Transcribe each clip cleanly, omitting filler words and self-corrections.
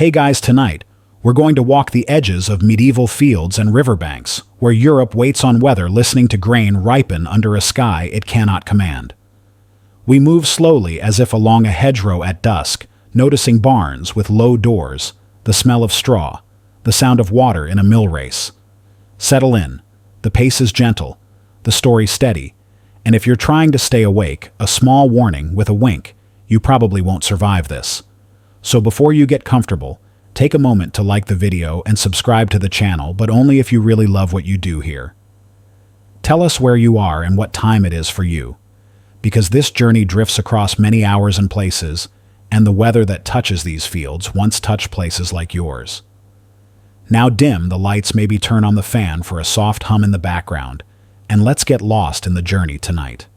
Hey guys, tonight, we're going to walk the edges of medieval fields and riverbanks, where Europe waits on weather listening to grain ripen under a sky it cannot command. We move slowly as if along a hedgerow at dusk, noticing barns with low doors, the smell of straw, the sound of water in a mill race. Settle in. The pace is gentle, the story steady, and if you're trying to stay awake, a small warning with a wink, you probably won't survive this. So before you get comfortable, take a moment to like the video and subscribe to the channel, but only if you really love what you do here. Tell us where you are and what time it is for you, because this journey drifts across many hours and places, and the weather that touches these fields once touched places like yours. Now dim the lights, maybe turn on the fan for a soft hum in the background, and let's get lost in the journey tonight.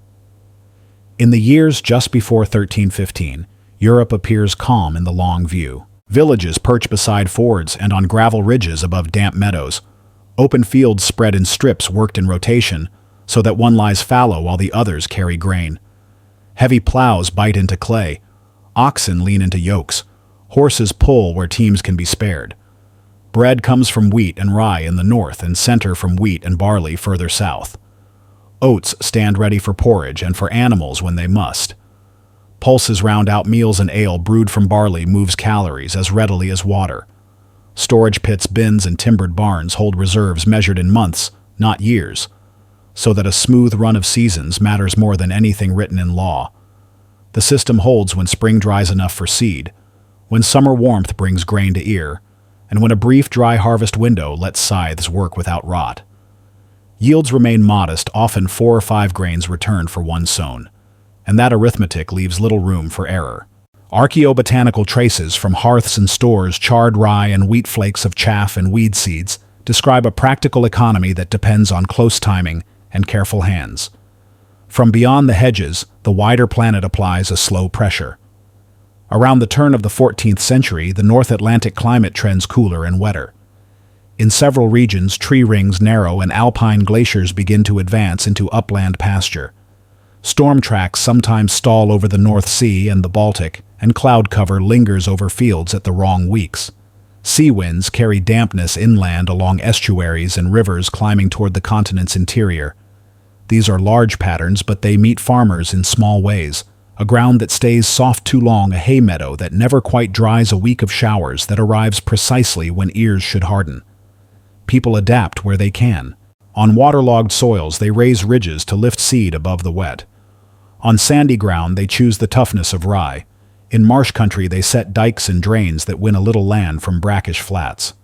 In the years just before 1315, Europe appears calm in the long view. Villages perch beside fords and on gravel ridges above damp meadows. Open fields spread in strips worked in rotation, so that one lies fallow while the others carry grain. Heavy plows bite into clay. Oxen lean into yokes. Horses pull where teams can be spared. Bread comes from wheat and rye in the north and center from wheat and barley further south. Oats stand ready for porridge and for animals when they must. Pulses round out meals, and ale brewed from barley moves calories as readily as water. Storage pits, bins, and timbered barns hold reserves measured in months, not years, so that a smooth run of seasons matters more than anything written in law. The system holds when spring dries enough for seed, when summer warmth brings grain to ear, and when a brief dry harvest window lets scythes work without rot. Yields remain modest, often 4 or 5 grains returned for one sown, and that arithmetic leaves little room for error. Archaeobotanical traces from hearths and stores, charred rye and wheat flakes of chaff and weed seeds, describe a practical economy that depends on close timing and careful hands. From beyond the hedges, the wider planet applies a slow pressure. Around the turn of the 14th century, the North Atlantic climate trends cooler and wetter. In several regions, tree rings narrow and alpine glaciers begin to advance into upland pasture. Storm tracks sometimes stall over the North Sea and the Baltic, and cloud cover lingers over fields at the wrong weeks. Sea winds carry dampness inland along estuaries and rivers climbing toward the continent's interior. These are large patterns, but they meet farmers in small ways. A ground that stays soft too long, a hay meadow that never quite dries, a week of showers that arrives precisely when ears should harden. People adapt where they can. On waterlogged soils, they raise ridges to lift seed above the wet. On sandy ground, they choose the toughness of rye. In marsh country, they set dikes and drains that win a little land from brackish flats.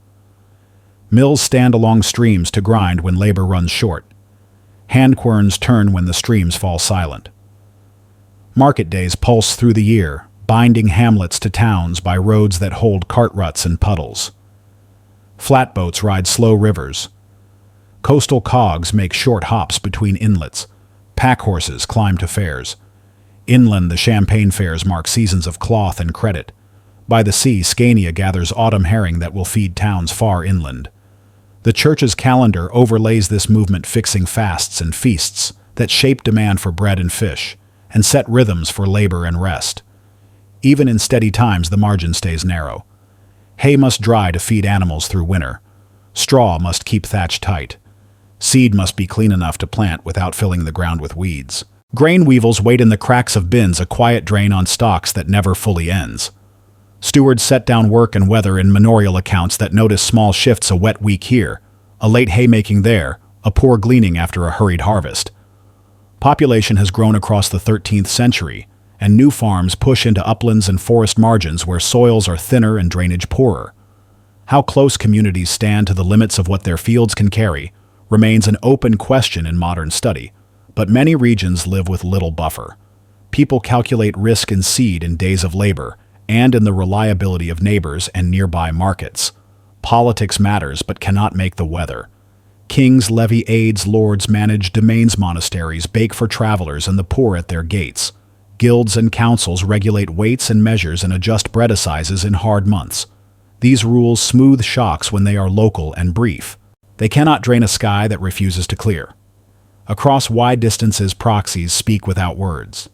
Mills stand along streams to grind when labor runs short. Handquerns turn when the streams fall silent. Market days pulse through the year, binding hamlets to towns by roads that hold cart ruts and puddles. Flatboats ride slow rivers. Coastal cogs make short hops between inlets. Pack horses climb to fairs. Inland, the champagne fairs mark seasons of cloth and credit. By the sea, Scania gathers autumn herring that will feed towns far inland. The church's calendar overlays this movement, fixing fasts and feasts that shape demand for bread and fish, and set rhythms for labor and rest. Even in steady times, the margin stays narrow. Hay must dry to feed animals through winter. Straw must keep thatch tight. Seed must be clean enough to plant without filling the ground with weeds. Grain weevils wait in the cracks of bins, a quiet drain on stalks that never fully ends. Stewards set down work and weather in manorial accounts that notice small shifts, a wet week here, a late haymaking there, a poor gleaning after a hurried harvest. Population has grown across the 13th century, and new farms push into uplands and forest margins where soils are thinner and drainage poorer. How close communities stand to the limits of what their fields can carry remains an open question in modern study, but many regions live with little buffer. People calculate risk in seed in days of labor, and in the reliability of neighbors and nearby markets. Politics matters but cannot make the weather. Kings levy aids, lords manage domains, monasteries bake for travelers and the poor at their gates. Guilds and councils regulate weights and measures and adjust bread sizes in hard months. These rules smooth shocks when they are local and brief. They cannot drain a sky that refuses to clear. Across wide distances, proxies speak without words.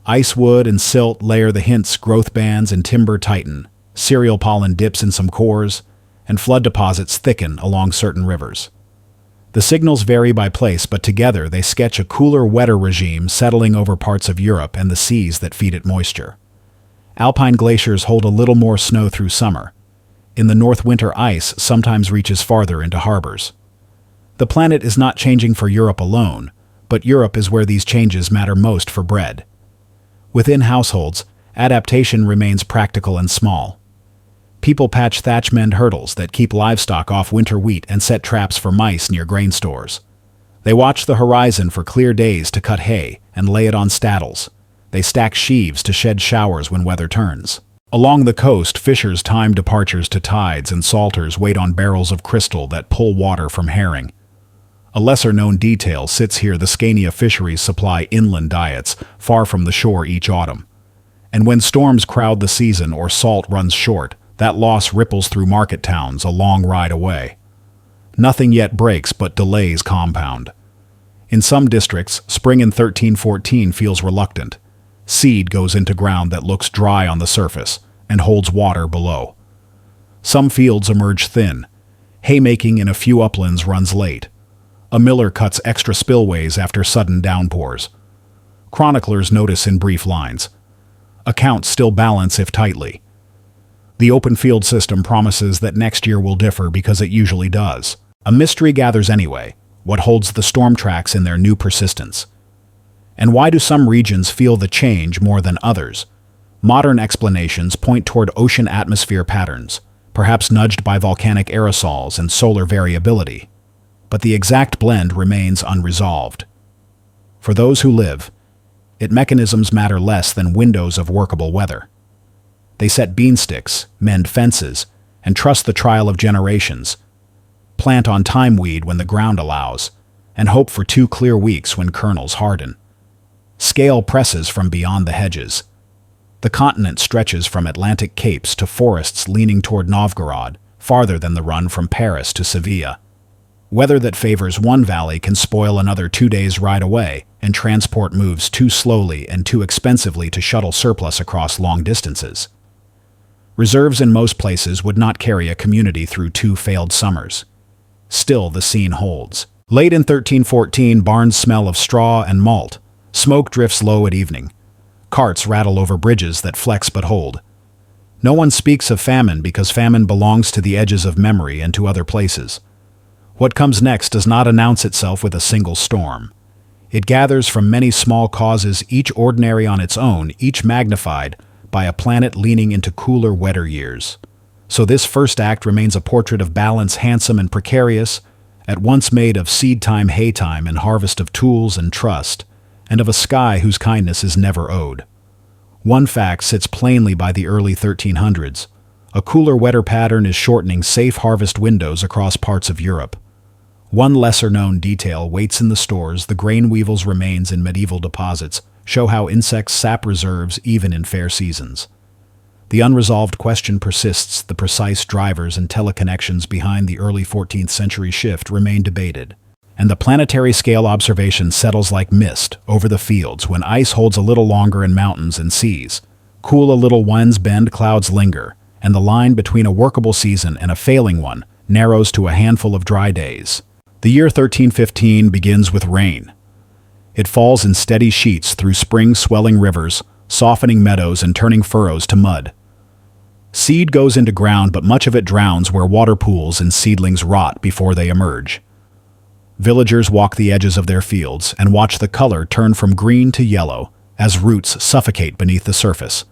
Ice wood and silt layer the hints, growth bands and timber tighten. cereal pollen dips in some cores, and flood deposits thicken along certain rivers. The signals vary by place, but together they sketch a cooler, wetter regime settling over parts of Europe and the seas that feed it moisture. Alpine glaciers hold a little more snow through summer. In the north, winter ice sometimes reaches farther into harbors. The planet is not changing for Europe alone, but Europe is where these changes matter most for bread. Within households, adaptation remains practical and small. People patch thatch mend hurdles that keep livestock off winter wheat and set traps for mice near grain stores. They watch the horizon for clear days to cut hay and lay it on staddles. They stack sheaves to shed showers when weather turns. Along the coast, fishers time departures to tides, and salters wait on barrels of crystal that pull water from herring. A lesser-known detail sits here: the Scania fisheries supply inland diets far from the shore each autumn. And when storms crowd the season or salt runs short, that loss ripples through market towns a long ride away. Nothing yet breaks, but delays compound. In some districts, spring in 1314 feels reluctant. Seed goes into ground that looks dry on the surface and holds water below. Some fields emerge thin. Haymaking in a few uplands runs late. A miller cuts extra spillways after sudden downpours. Chroniclers notice in brief lines. Accounts still balance if tightly. The open field system promises that next year will differ because it usually does. A mystery gathers anyway: what holds the storm tracks in their new persistence? And why do some regions feel the change more than others? Modern explanations point toward ocean atmosphere patterns, perhaps nudged by volcanic aerosols and solar variability. But the exact blend remains unresolved. For those who live, its mechanisms matter less than windows of workable weather. They set beansticks, mend fences, and trust the trial of generations. Plant on time weed when the ground allows, and hope for 2 clear weeks when kernels harden. Scale presses from beyond the hedges. The continent stretches from Atlantic capes to forests leaning toward Novgorod, farther than the run from Paris to Sevilla. Weather that favors one valley can spoil another 2 days' ride away, and transport moves too slowly and too expensively to shuttle surplus across long distances. Reserves in most places would not carry a community through 2 failed summers. Still, the scene holds. Late in 1314, barns smell of straw and malt. Smoke drifts low at evening. Carts rattle over bridges that flex but hold. No one speaks of famine because famine belongs to the edges of memory and to other places. What comes next does not announce itself with a single storm. It gathers from many small causes, each ordinary on its own, each magnified by a planet leaning into cooler, wetter years. So this first act remains a portrait of balance, handsome and precarious, at once made of seed time, hay time, and harvest of tools and trust, and of a sky whose kindness is never owed. One fact sits plainly by the early 1300s. A cooler, wetter pattern is shortening safe harvest windows across parts of Europe. One lesser-known detail waits in the stores: the grain weevil's remains in medieval deposits show how insects sap reserves even in fair seasons. The unresolved question persists: the precise drivers and teleconnections behind the early 14th century shift remain debated. And the planetary scale observation settles like mist over the fields when ice holds a little longer in mountains and seas. Cool a little winds bend, clouds linger, and the line between a workable season and a failing one narrows to a handful of dry days. The year 1315 begins with rain. It falls in steady sheets through spring-swelling rivers, softening meadows and turning furrows to mud. Seed goes into ground, but much of it drowns where water pools and seedlings rot before they emerge. Villagers walk the edges of their fields and watch the color turn from green to yellow as roots suffocate beneath the surface.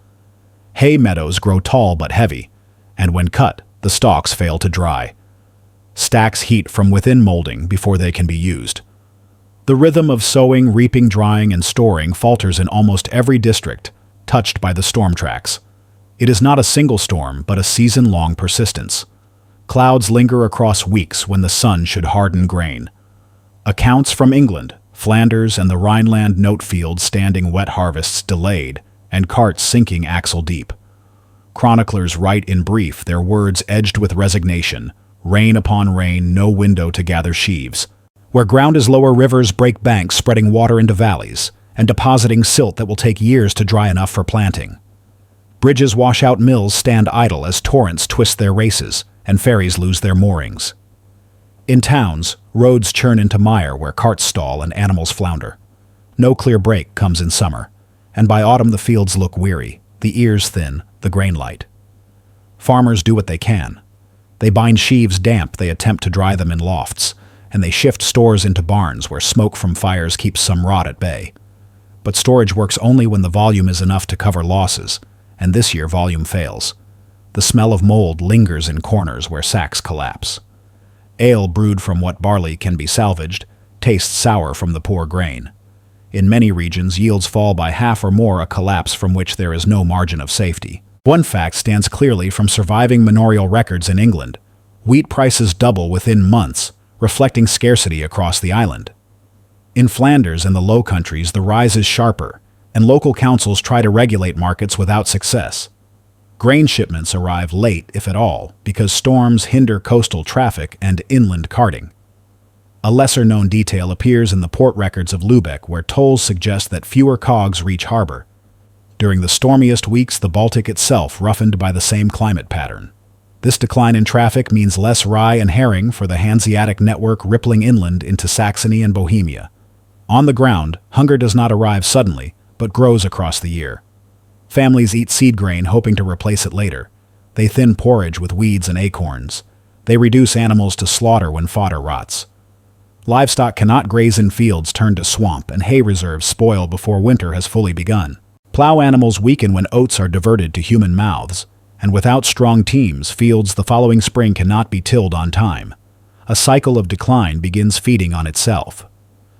Hay meadows grow tall but heavy, and when cut, the stalks fail to dry. Stacks heat from within molding before they can be used. The rhythm of sowing, reaping, drying, and storing falters in almost every district touched by the storm tracks. It is not a single storm, but a season-long persistence. Clouds linger across weeks when the sun should harden grain. Accounts from England, Flanders, and the Rhineland note fields standing wet harvests delayed, and carts sinking axle-deep. Chroniclers write in brief, their words edged with resignation: rain upon rain, no window to gather sheaves. Where ground is lower, rivers break banks, spreading water into valleys, and depositing silt that will take years to dry enough for planting. Bridges wash out, mills stand idle as torrents twist their races, and ferries lose their moorings. In towns, roads churn into mire where carts stall and animals flounder. No clear break comes in summer, and by autumn the fields look weary, the ears thin, the grain light. Farmers do what they can. They bind sheaves damp, they attempt to dry them in lofts, and they shift stores into barns where smoke from fires keeps some rot at bay. But storage works only when the volume is enough to cover losses, and this year volume fails. The smell of mold lingers in corners where sacks collapse. Ale brewed from what barley can be salvaged tastes sour from the poor grain. In many regions, yields fall by half or more, a collapse from which there is no margin of safety. One fact stands clearly from surviving manorial records in England. Wheat prices double within months, reflecting scarcity across the island. In Flanders and the Low Countries, the rise is sharper, and local councils try to regulate markets without success. Grain shipments arrive late, if at all, because storms hinder coastal traffic and inland carting. A lesser-known detail appears in the port records of Lübeck, where tolls suggest that fewer cogs reach harbor. During the stormiest weeks, the Baltic itself roughened by the same climate pattern. This decline in traffic means less rye and herring for the Hanseatic network rippling inland into Saxony and Bohemia. On the ground, hunger does not arrive suddenly, but grows across the year. Families eat seed grain hoping to replace it later. They thin porridge with weeds and acorns. They reduce animals to slaughter when fodder rots. Livestock cannot graze in fields turned to swamp, and hay reserves spoil before winter has fully begun. Plow animals weaken when oats are diverted to human mouths, and without strong teams, fields the following spring cannot be tilled on time. A cycle of decline begins feeding on itself.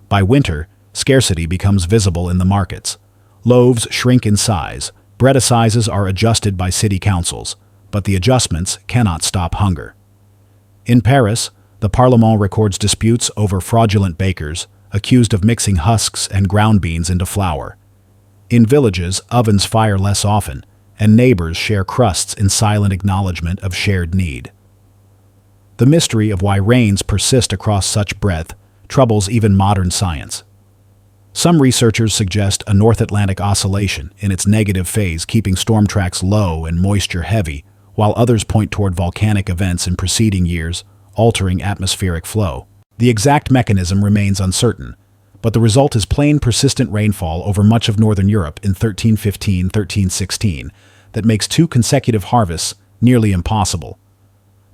By winter, scarcity becomes visible in the markets. Loaves shrink in size, bread sizes are adjusted by city councils, but the adjustments cannot stop hunger. In Paris, the Parlement records disputes over fraudulent bakers, accused of mixing husks and ground beans into flour. In villages, ovens fire less often, and neighbors share crusts in silent acknowledgement of shared need. The mystery of why rains persist across such breadth troubles even modern science. Some researchers suggest a North Atlantic oscillation in its negative phase, keeping storm tracks low and moisture heavy, while others point toward volcanic events in preceding years, altering atmospheric flow. The exact mechanism remains uncertain, but the result is plain persistent rainfall over much of northern Europe in 1315-1316 that makes 2 consecutive harvests nearly impossible.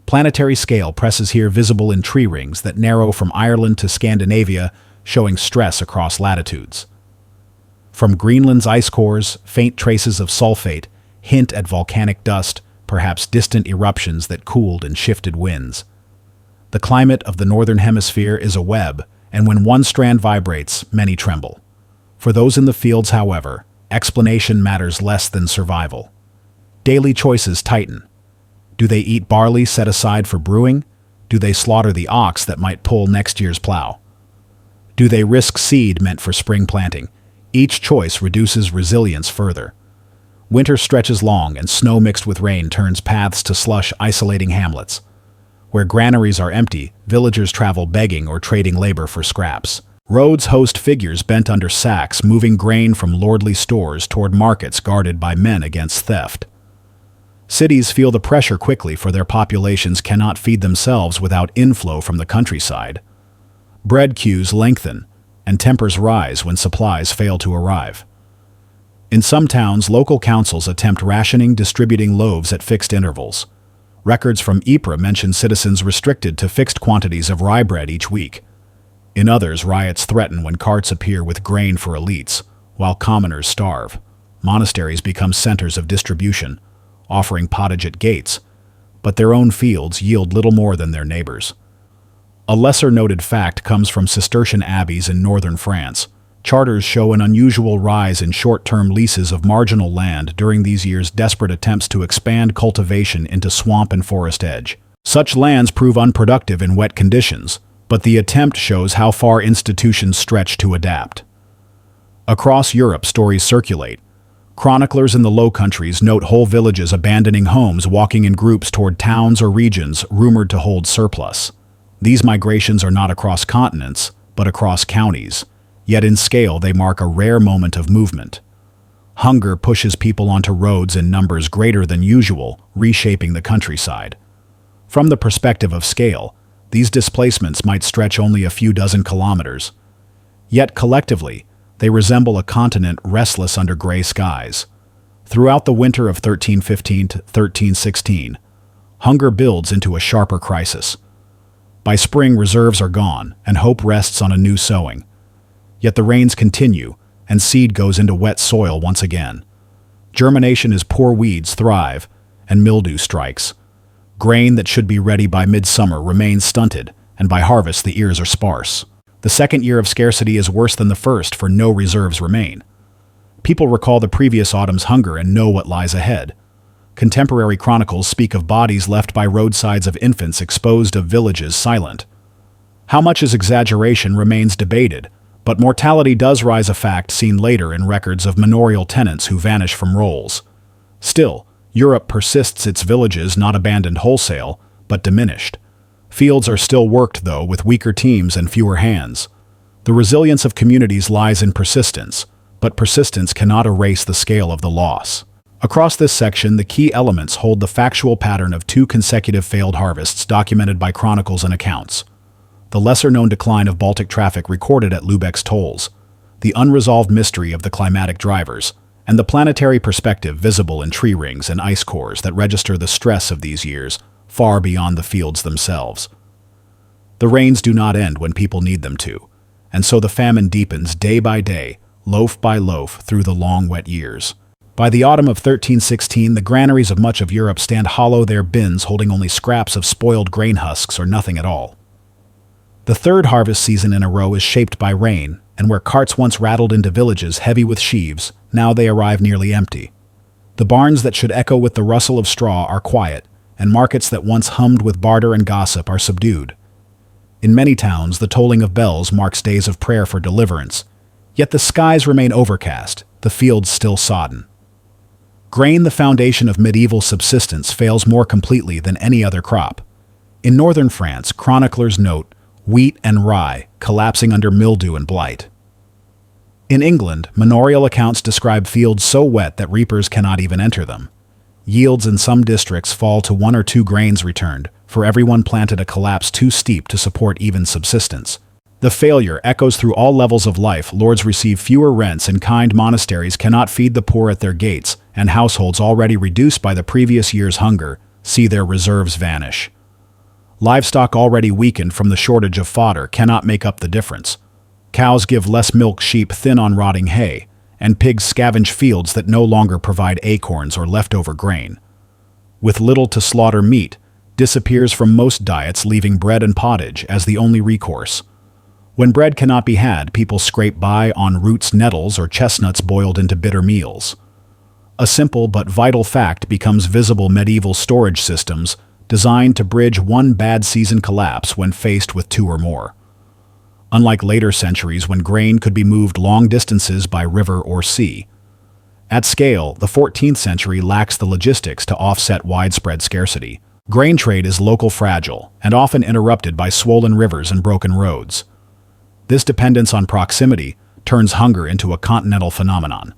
Planetary scale presses here visible in tree rings that narrow from Ireland to Scandinavia, showing stress across latitudes. From Greenland's ice cores, faint traces of sulfate hint at volcanic dust, perhaps distant eruptions that cooled and shifted winds. The climate of the northern hemisphere is a web, and when one strand vibrates, many tremble. For those in the fields, however, explanation matters less than survival. Daily choices tighten. Do they eat barley set aside for brewing? Do they slaughter the ox that might pull next year's plow? Do they risk seed meant for spring planting? Each choice reduces resilience further. Winter stretches long, and snow mixed with rain turns paths to slush, isolating hamlets. Where granaries are empty, villagers travel begging or trading labor for scraps. Roads host figures bent under sacks, moving grain from lordly stores toward markets guarded by men against theft. Cities feel the pressure quickly, for their populations cannot feed themselves without inflow from the countryside. Bread queues lengthen, and tempers rise when supplies fail to arrive. In some towns, local councils attempt rationing, distributing loaves at fixed intervals. Records from Ypres mention citizens restricted to fixed quantities of rye bread each week. In others, riots threaten when carts appear with grain for elites, while commoners starve. Monasteries become centers of distribution, offering pottage at gates, but their own fields yield little more than their neighbors. A lesser-noted fact comes from Cistercian abbeys in northern France. Charters show an unusual rise in short-term leases of marginal land during these years' desperate attempts to expand cultivation into swamp and forest edge. Such lands prove unproductive in wet conditions, but the attempt shows how far institutions stretch to adapt. Across Europe, stories circulate. Chroniclers in the Low Countries note whole villages abandoning homes, walking in groups toward towns or regions rumored to hold surplus. These migrations are not across continents, but across counties, yet in scale they mark a rare moment of movement. Hunger pushes people onto roads in numbers greater than usual, reshaping the countryside. From the perspective of scale, these displacements might stretch only a few dozen kilometers. Yet collectively, they resemble a continent restless under gray skies. Throughout the winter of 1315 to 1316, hunger builds into a sharper crisis. By spring, reserves are gone, and hope rests on a new sowing. Yet the rains continue, and seed goes into wet soil once again. Germination as poor weeds thrive, and mildew strikes. Grain that should be ready by midsummer remains stunted, and by harvest the ears are sparse. The second year of scarcity is worse than the first, for no reserves remain. People recall the previous autumn's hunger and know what lies ahead. Contemporary chronicles speak of bodies left by roadsides, of infants exposed, of villages silent. How much is exaggeration remains debated, but mortality does rise, a fact seen later in records of manorial tenants who vanish from rolls. Still, Europe persists, its villages not abandoned wholesale, but diminished. Fields are still worked, though, with weaker teams and fewer hands. The resilience of communities lies in persistence, but persistence cannot erase the scale of the loss. Across this section, the key elements hold the factual pattern of 2 consecutive failed harvests documented by chronicles and accounts. The lesser-known decline of Baltic traffic recorded at Lübeck's tolls, the unresolved mystery of the climatic drivers, and the planetary perspective visible in tree rings and ice cores that register the stress of these years far beyond the fields themselves. The rains do not end when people need them to, and so the famine deepens day by day, loaf by loaf, through the long wet years. By the autumn of 1316, the granaries of much of Europe stand hollow, their bins holding only scraps of spoiled grain husks or nothing at all. The third harvest season in a row is shaped by rain, and where carts once rattled into villages heavy with sheaves, now they arrive nearly empty. The barns that should echo with the rustle of straw are quiet, and markets that once hummed with barter and gossip are subdued. In many towns, the tolling of bells marks days of prayer for deliverance, yet the skies remain overcast, the fields still sodden. Grain, the foundation of medieval subsistence, fails more completely than any other crop. In northern France, chroniclers note wheat and rye collapsing under mildew and blight. In England, manorial accounts describe fields so wet that reapers cannot even enter them. Yields in some districts fall to 1 or 2 grains returned for every one planted, a collapse too steep to support even subsistence. The failure echoes through all levels of life. Lords receive fewer rents, and kind monasteries cannot feed the poor at their gates, and households already reduced by the previous year's hunger see their reserves vanish. Livestock already weakened from the shortage of fodder cannot make up the difference. Cows give less milk, sheep thin on rotting hay, and pigs scavenge fields that no longer provide acorns or leftover grain. With little to slaughter, meat disappears from most diets, leaving bread and pottage as the only recourse. When bread cannot be had, people scrape by on roots, nettles, or chestnuts boiled into bitter meals. A simple but vital fact becomes visible: medieval storage systems designed to bridge one bad season collapse when faced with 2 or more. Unlike later centuries when grain could be moved long distances by river or sea. At scale, the 14th century lacks the logistics to offset widespread scarcity. Grain trade is local, fragile, and often interrupted by swollen rivers and broken roads. This dependence on proximity turns hunger into a continental phenomenon.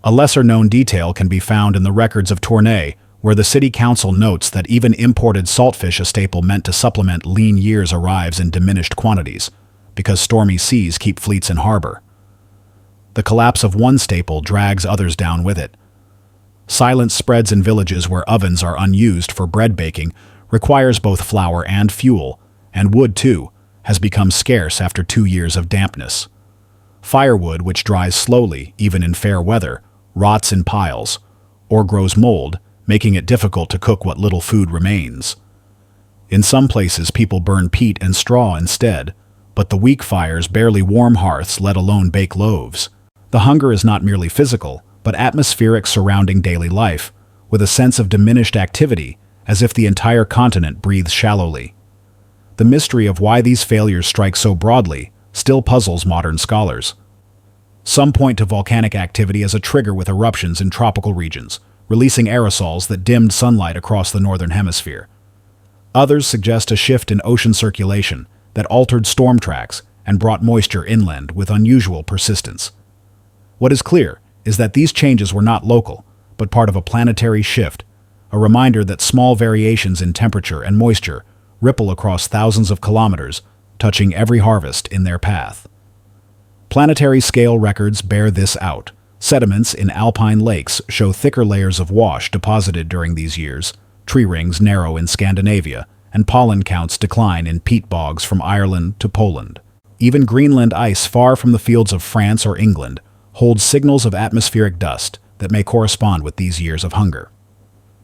A lesser-known detail can be found in the records of Tournai, where the city council notes that even imported saltfish, a staple meant to supplement lean years, arrives in diminished quantities, because stormy seas keep fleets in harbor. The collapse of one staple drags others down with it. Silence spreads in villages where ovens are unused for bread baking, requires both flour and fuel, and wood, too, has become scarce after 2 years of dampness. Firewood, which dries slowly, even in fair weather, rots in piles, or grows mold, making it difficult to cook what little food remains. In some places, people burn peat and straw instead, but the weak fires barely warm hearths, let alone bake loaves. The hunger is not merely physical, but atmospheric, surrounding daily life, with a sense of diminished activity, as if the entire continent breathes shallowly. The mystery of why these failures strike so broadly still puzzles modern scholars. Some point to volcanic activity as a trigger, with eruptions in tropical regions, releasing aerosols that dimmed sunlight across the northern hemisphere. Others suggest a shift in ocean circulation that altered storm tracks and brought moisture inland with unusual persistence. What is clear is that these changes were not local, but part of a planetary shift, a reminder that small variations in temperature and moisture ripple across thousands of kilometers, touching every harvest in their path. Planetary scale records bear this out. Sediments in alpine lakes show thicker layers of wash deposited during these years, tree rings narrow in Scandinavia, and pollen counts decline in peat bogs from Ireland to Poland. Even Greenland ice far from the fields of France or England holds signals of atmospheric dust that may correspond with these years of hunger.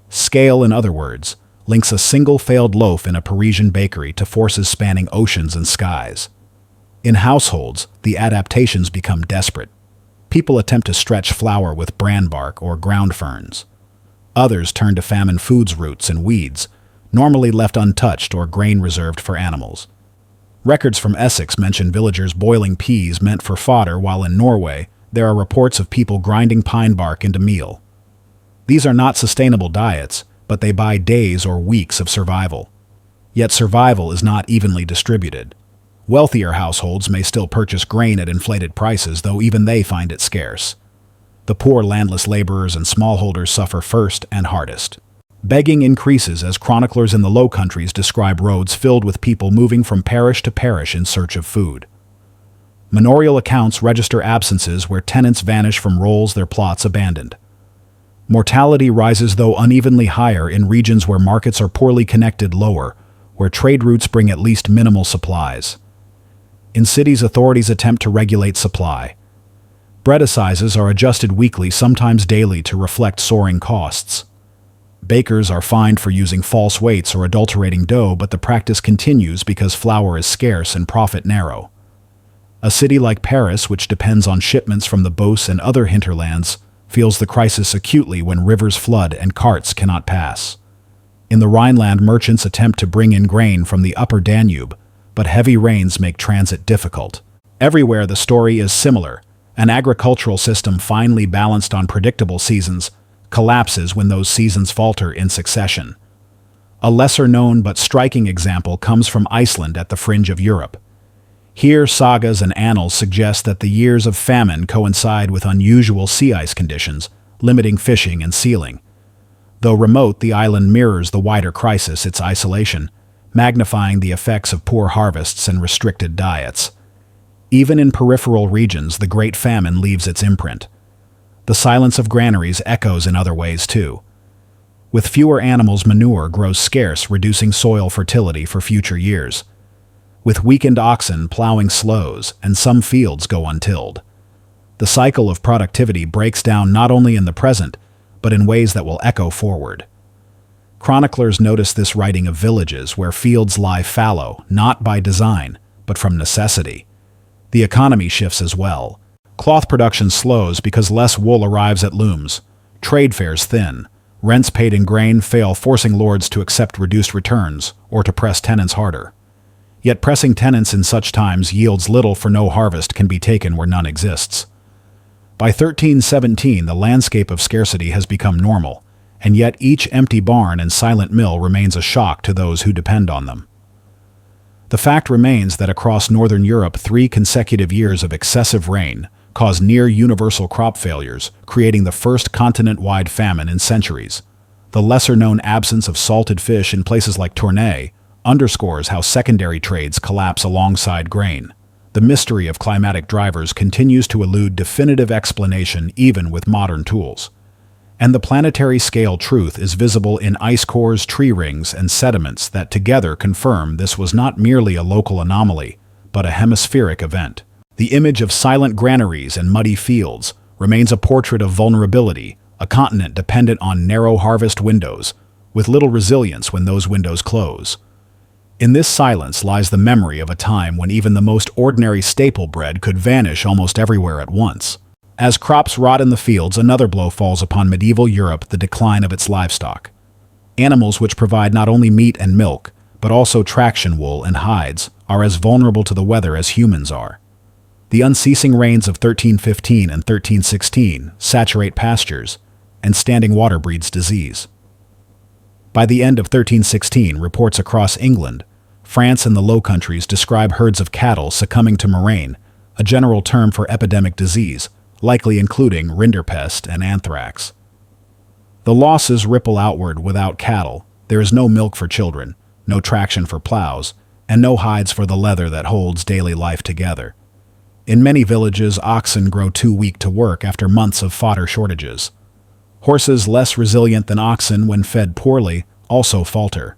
Scale, in other words, links a single failed loaf in a Parisian bakery to forces spanning oceans and skies. In households, the adaptations become desperate. People attempt to stretch flour with bran bark or ground ferns. Others turn to famine foods roots and weeds, normally left untouched or grain reserved for animals. Records from Essex mention villagers boiling peas meant for fodder, while in Norway, there are reports of people grinding pine bark into meal. These are not sustainable diets, but they buy days or weeks of survival. Yet survival is not evenly distributed. Wealthier households may still purchase grain at inflated prices, though even they find it scarce. The poor landless laborers and smallholders suffer first and hardest. Begging increases as chroniclers in the Low Countries describe roads filled with people moving from parish to parish in search of food. Manorial accounts register absences where tenants vanish from roles their plots abandoned. Mortality rises, though unevenly higher, in regions where markets are poorly connected, lower, where trade routes bring at least minimal supplies. In cities, authorities attempt to regulate supply. Bread assizes are adjusted weekly, sometimes daily, to reflect soaring costs. Bakers are fined for using false weights or adulterating dough, but the practice continues because flour is scarce and profit narrow. A city like Paris, which depends on shipments from the Beauce and other hinterlands, feels the crisis acutely when rivers flood and carts cannot pass. In the Rhineland, merchants attempt to bring in grain from the upper Danube, but heavy rains make transit difficult. Everywhere the story is similar. An agricultural system finely balanced on predictable seasons collapses when those seasons falter in succession. A lesser-known but striking example comes from Iceland at the fringe of Europe. Here, sagas and annals suggest that the years of famine coincide with unusual sea ice conditions, limiting fishing and sealing. Though remote, the island mirrors the wider crisis, its isolation, magnifying the effects of poor harvests and restricted diets. Even in peripheral regions, the Great Famine leaves its imprint. The silence of granaries echoes in other ways too. With fewer animals, manure grows scarce, reducing soil fertility for future years. With weakened oxen, plowing slows, and some fields go untilled. The cycle of productivity breaks down not only in the present, but in ways that will echo forward. Chroniclers notice this writing of villages where fields lie fallow, not by design, but from necessity. The economy shifts as well. Cloth production slows because less wool arrives at looms. Trade fairs thin. Rents paid in grain fail, forcing lords to accept reduced returns or to press tenants harder. Yet pressing tenants in such times yields little, for no harvest can be taken where none exists. By 1317, the landscape of scarcity has become normal, and yet each empty barn and silent mill remains a shock to those who depend on them. The fact remains that across northern Europe, 3 consecutive years of excessive rain caused near-universal crop failures, creating the first continent-wide famine in centuries. The lesser-known absence of salted fish in places like Tournai underscores how secondary trades collapse alongside grain. The mystery of climatic drivers continues to elude definitive explanation even with modern tools. And the planetary-scale truth is visible in ice cores, tree rings, and sediments that together confirm this was not merely a local anomaly, but a hemispheric event. The image of silent granaries and muddy fields remains a portrait of vulnerability, a continent dependent on narrow harvest windows, with little resilience when those windows close. In this silence lies the memory of a time when even the most ordinary staple bread could vanish almost everywhere at once. As crops rot in the fields, another blow falls upon medieval Europe: the decline of its livestock. Animals which provide not only meat and milk, but also traction wool and hides, are as vulnerable to the weather as humans are. The unceasing rains of 1315 and 1316 saturate pastures, and standing water breeds disease. By the end of 1316, reports across England, France, and the Low Countries describe herds of cattle succumbing to murrain, a general term for epidemic disease, likely including rinderpest and anthrax. The losses ripple outward. Without cattle, there is no milk for children, no traction for plows, and no hides for the leather that holds daily life together. In many villages, oxen grow too weak to work after months of fodder shortages. Horses, less resilient than oxen when fed poorly, also falter.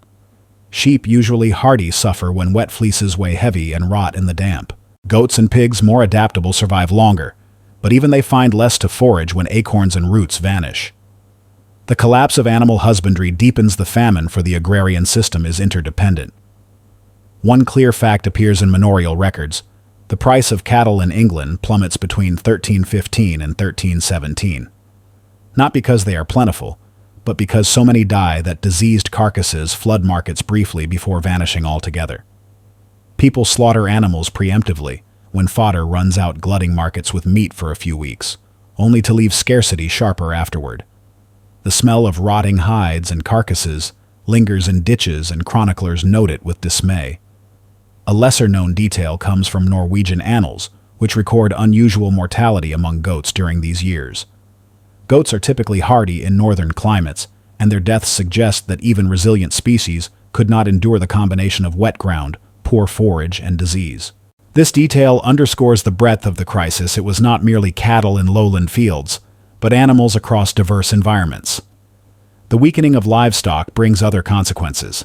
Sheep, usually hardy, suffer when wet fleeces weigh heavy and rot in the damp. Goats and pigs, more adaptable, survive longer, but even they find less to forage when acorns and roots vanish. The collapse of animal husbandry deepens the famine, for the agrarian system is interdependent. One clear fact appears in manorial records. The price of cattle in England plummets between 1315 and 1317. Not because they are plentiful, but because so many die that diseased carcasses flood markets briefly before vanishing altogether. People slaughter animals preemptively when fodder runs out, glutting markets with meat for a few weeks, only to leave scarcity sharper afterward. The smell of rotting hides and carcasses lingers in ditches, and chroniclers note it with dismay. A lesser-known detail comes from Norwegian annals, which record unusual mortality among goats during these years. Goats are typically hardy in northern climates, and their deaths suggest that even resilient species could not endure the combination of wet ground, poor forage, and disease. This detail underscores the breadth of the crisis. It was not merely cattle in lowland fields, but animals across diverse environments. The weakening of livestock brings other consequences.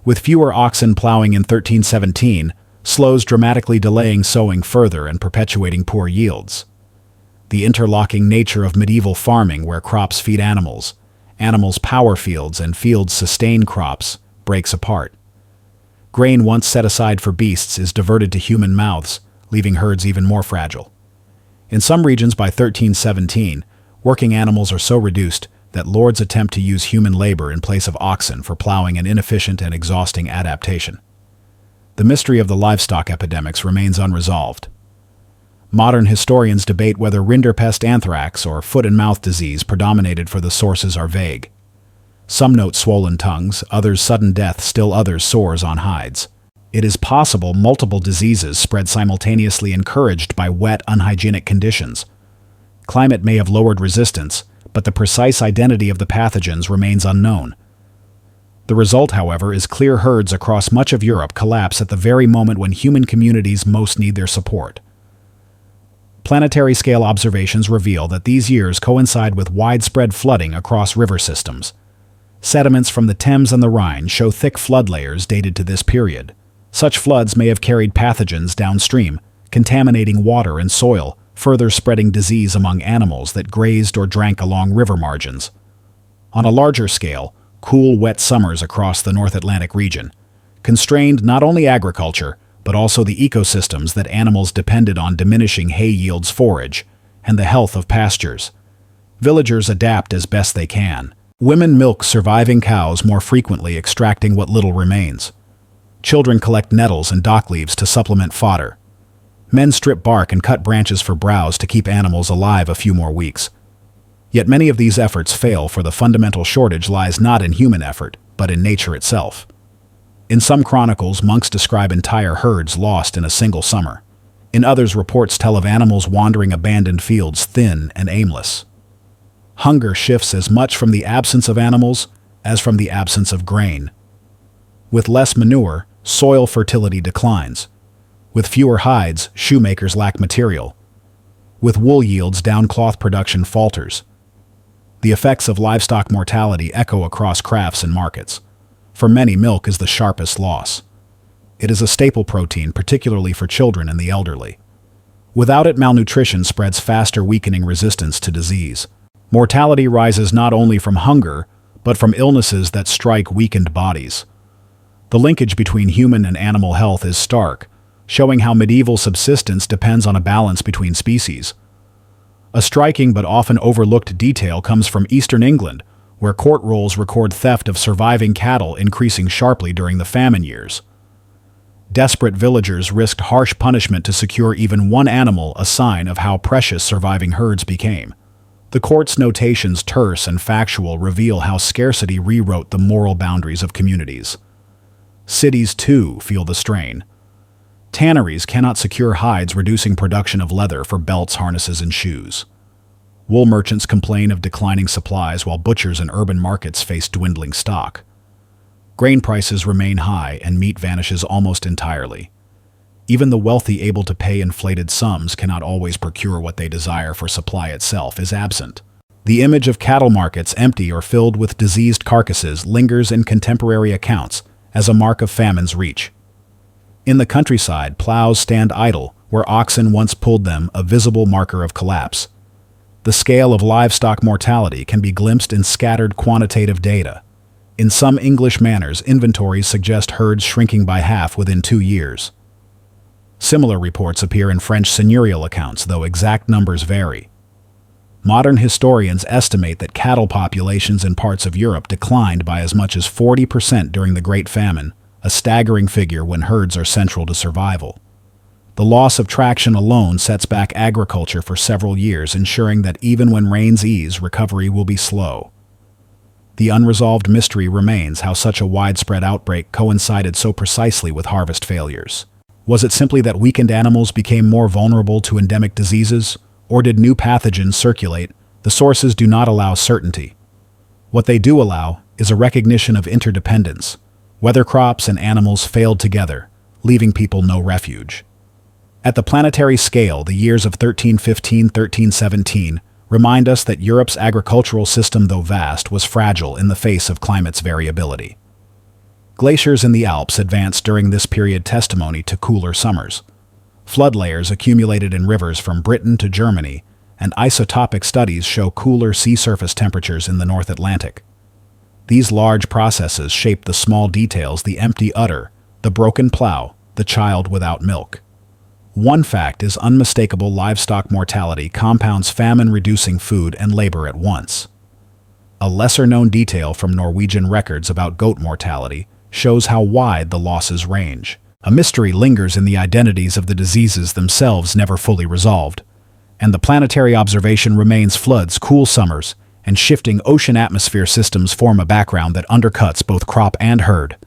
With fewer oxen plowing in 1317, slows dramatically delaying sowing further and perpetuating poor yields. The interlocking nature of medieval farming, where crops feed animals, animals power fields, and fields sustain crops, breaks apart. Grain once set aside for beasts is diverted to human mouths, leaving herds even more fragile. In some regions by 1317, working animals are so reduced that lords attempt to use human labor in place of oxen for plowing, an inefficient and exhausting adaptation. The mystery of the livestock epidemics remains unresolved. Modern historians debate whether rinderpest, anthrax, or foot-and-mouth disease predominated, for the sources are vague. Some note swollen tongues, others sudden death, still others sores on hides. It is possible multiple diseases spread simultaneously, encouraged by wet, unhygienic conditions. Climate may have lowered resistance, but the precise identity of the pathogens remains unknown. The result, however, is clear: herds across much of Europe collapse at the very moment when human communities most need their support. Planetary-scale observations reveal that these years coincide with widespread flooding across river systems. Sediments from the Thames and the Rhine show thick flood layers dated to this period. Such floods may have carried pathogens downstream, contaminating water and soil, further spreading disease among animals that grazed or drank along river margins. On a larger scale, cool, wet summers across the North Atlantic region constrained not only agriculture, but also the ecosystems that animals depended on, diminishing hay yields, forage, and the health of pastures. Villagers adapt as best they can. Women milk surviving cows more frequently, extracting what little remains. Children collect nettles and dock leaves to supplement fodder. Men strip bark and cut branches for browse to keep animals alive a few more weeks. Yet many of these efforts fail, for the fundamental shortage lies not in human effort, but in nature itself. In some chronicles, monks describe entire herds lost in a single summer. In others, reports tell of animals wandering abandoned fields, thin and aimless. Hunger shifts as much from the absence of animals as from the absence of grain. With less manure, soil fertility declines. With fewer hides, shoemakers lack material. With wool yields down, cloth production falters. The effects of livestock mortality echo across crafts and markets. For many, milk is the sharpest loss. It is a staple protein, particularly for children and the elderly. Without it, malnutrition spreads faster, weakening resistance to disease. Mortality rises not only from hunger, but from illnesses that strike weakened bodies. The linkage between human and animal health is stark, showing how medieval subsistence depends on a balance between species. A striking but often overlooked detail comes from eastern England, where court rolls record theft of surviving cattle increasing sharply during the famine years. Desperate villagers risked harsh punishment to secure even one animal, a sign of how precious surviving herds became. The court's notations, terse and factual, reveal how scarcity rewrote the moral boundaries of communities. Cities, too, feel the strain. Tanneries cannot secure hides, reducing production of leather for belts, harnesses, and shoes. Wool merchants complain of declining supplies, while butchers in urban markets face dwindling stock. Grain prices remain high, and meat vanishes almost entirely. Even the wealthy able to pay inflated sums cannot always procure what they desire, for supply itself is absent. The image of cattle markets empty or filled with diseased carcasses lingers in contemporary accounts as a mark of famine's reach. In the countryside, plows stand idle where oxen once pulled them, a visible marker of collapse. The scale of livestock mortality can be glimpsed in scattered quantitative data. In some English manors, inventories suggest herds shrinking by half within 2 years. Similar reports appear in French seigneurial accounts, though exact numbers vary. Modern historians estimate that cattle populations in parts of Europe declined by as much as 40% during the Great Famine, a staggering figure when herds are central to survival. The loss of traction alone sets back agriculture for several years, ensuring that even when rains ease, recovery will be slow. The unresolved mystery remains how such a widespread outbreak coincided so precisely with harvest failures. Was it simply that weakened animals became more vulnerable to endemic diseases, or did new pathogens circulate? The sources do not allow certainty. What they do allow is a recognition of interdependence. Weather crops and animals failed together, leaving people no refuge. At the planetary scale, the years of 1315–1317 remind us that Europe's agricultural system, though vast, was fragile in the face of climate's variability. Glaciers in the Alps advanced during this period, testimony to cooler summers. Flood layers accumulated in rivers from Britain to Germany, and isotopic studies show cooler sea surface temperatures in the North Atlantic. These large processes shape the small details: the empty udder, the broken plow, the child without milk. One fact is unmistakable: livestock mortality compounds famine, reducing food and labor at once. A lesser-known detail from Norwegian records about goat mortality shows how wide the losses range. A mystery lingers in the identities of the diseases themselves, never fully resolved. And the planetary observation remains: floods, cool summers, and shifting ocean atmosphere systems form a background that undercuts both crop and herd.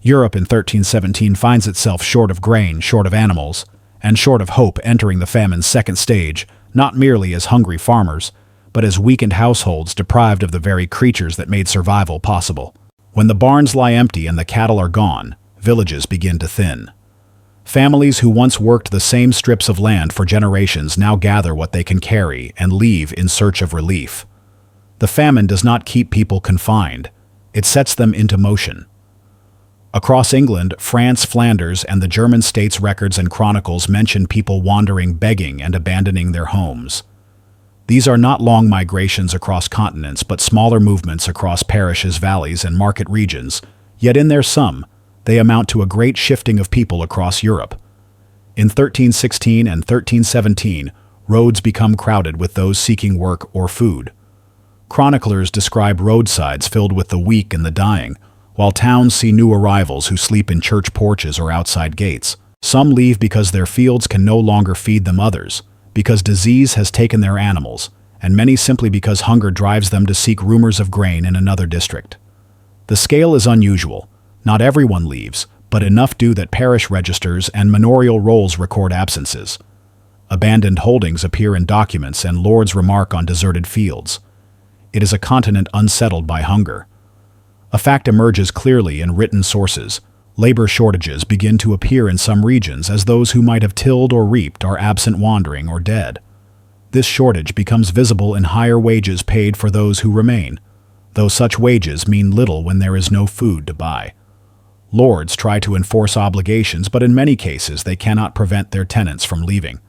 Europe in 1317 finds itself short of grain, short of animals, and short of hope, entering the famine's second stage, not merely as hungry farmers, but as weakened households deprived of the very creatures that made survival possible. When the barns lie empty and the cattle are gone, villages begin to thin. Families who once worked the same strips of land for generations now gather what they can carry and leave in search of relief. The famine does not keep people confined, it sets them into motion. Across England, France, Flanders, and the German states, records and chronicles mention people wandering, begging, and abandoning their homes. These are not long migrations across continents, but smaller movements across parishes, valleys, and market regions, yet in their sum, they amount to a great shifting of people across Europe. In 1316 and 1317, roads become crowded with those seeking work or food. Chroniclers describe roadsides filled with the weak and the dying, while towns see new arrivals who sleep in church porches or outside gates. Some leave because their fields can no longer feed them, others because disease has taken their animals, and many simply because hunger drives them to seek rumors of grain in another district. The scale is unusual. Not everyone leaves, but enough do that parish registers and manorial rolls record absences. Abandoned holdings appear in documents, and lords remark on deserted fields. It is a continent unsettled by hunger. A fact emerges clearly in written sources. Labor shortages begin to appear in some regions, as those who might have tilled or reaped are absent, wandering, or dead. This shortage becomes visible in higher wages paid for those who remain, though such wages mean little when there is no food to buy. Lords try to enforce obligations, but in many cases they cannot prevent their tenants from leaving.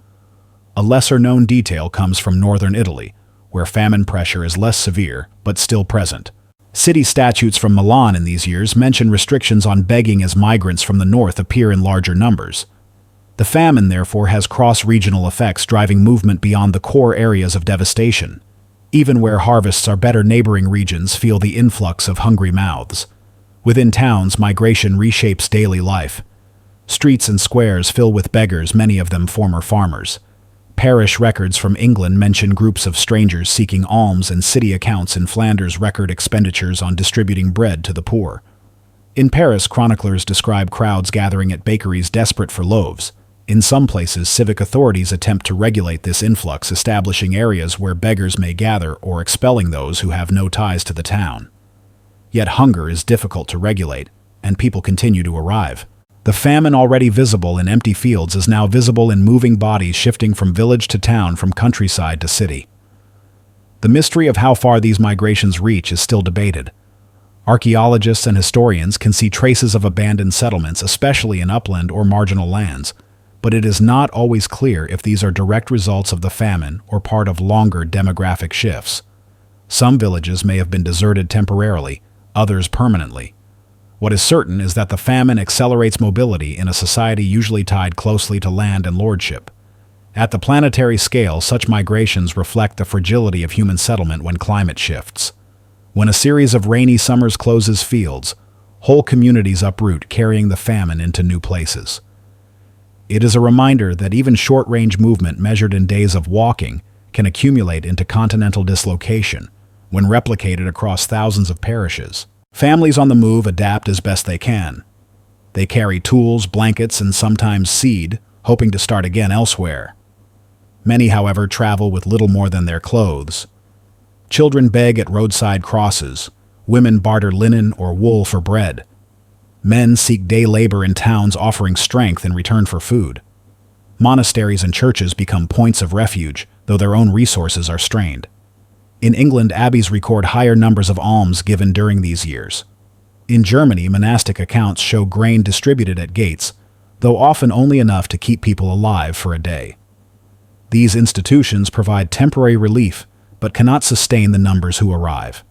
A lesser-known detail comes from northern Italy, where famine pressure is less severe, but still present. City statutes from Milan in these years mention restrictions on begging as migrants from the north appear in larger numbers. The famine, therefore, has cross-regional effects, driving movement beyond the core areas of devastation. Even where harvests are better, neighboring regions feel the influx of hungry mouths. Within towns, migration reshapes daily life. Streets and squares fill with beggars, many of them former farmers. Parish records from England mention groups of strangers seeking alms, and city accounts in Flanders record expenditures on distributing bread to the poor. In Paris, chroniclers describe crowds gathering at bakeries desperate for loaves. In some places, civic authorities attempt to regulate this influx, establishing areas where beggars may gather or expelling those who have no ties to the town. Yet hunger is difficult to regulate, and people continue to arrive. The famine already visible in empty fields is now visible in moving bodies shifting from village to town, from countryside to city. The mystery of how far these migrations reach is still debated. Archaeologists and historians can see traces of abandoned settlements, especially in upland or marginal lands, but it is not always clear if these are direct results of the famine or part of longer demographic shifts. Some villages may have been deserted temporarily, others permanently. What is certain is that the famine accelerates mobility in a society usually tied closely to land and lordship. At the planetary scale, such migrations reflect the fragility of human settlement when climate shifts. When a series of rainy summers closes fields, whole communities uproot, carrying the famine into new places. It is a reminder that even short-range movement measured in days of walking can accumulate into continental dislocation when replicated across thousands of parishes. Families on the move adapt as best they can. They carry tools, blankets, and sometimes seed, hoping to start again elsewhere. Many, however, travel with little more than their clothes. Children beg at roadside crosses. Women barter linen or wool for bread. Men seek day labor in towns, offering strength in return for food. Monasteries and churches become points of refuge, though their own resources are strained. In England, abbeys record higher numbers of alms given during these years. In Germany, monastic accounts show grain distributed at gates, though often only enough to keep people alive for a day. These institutions provide temporary relief, but cannot sustain the numbers who arrive.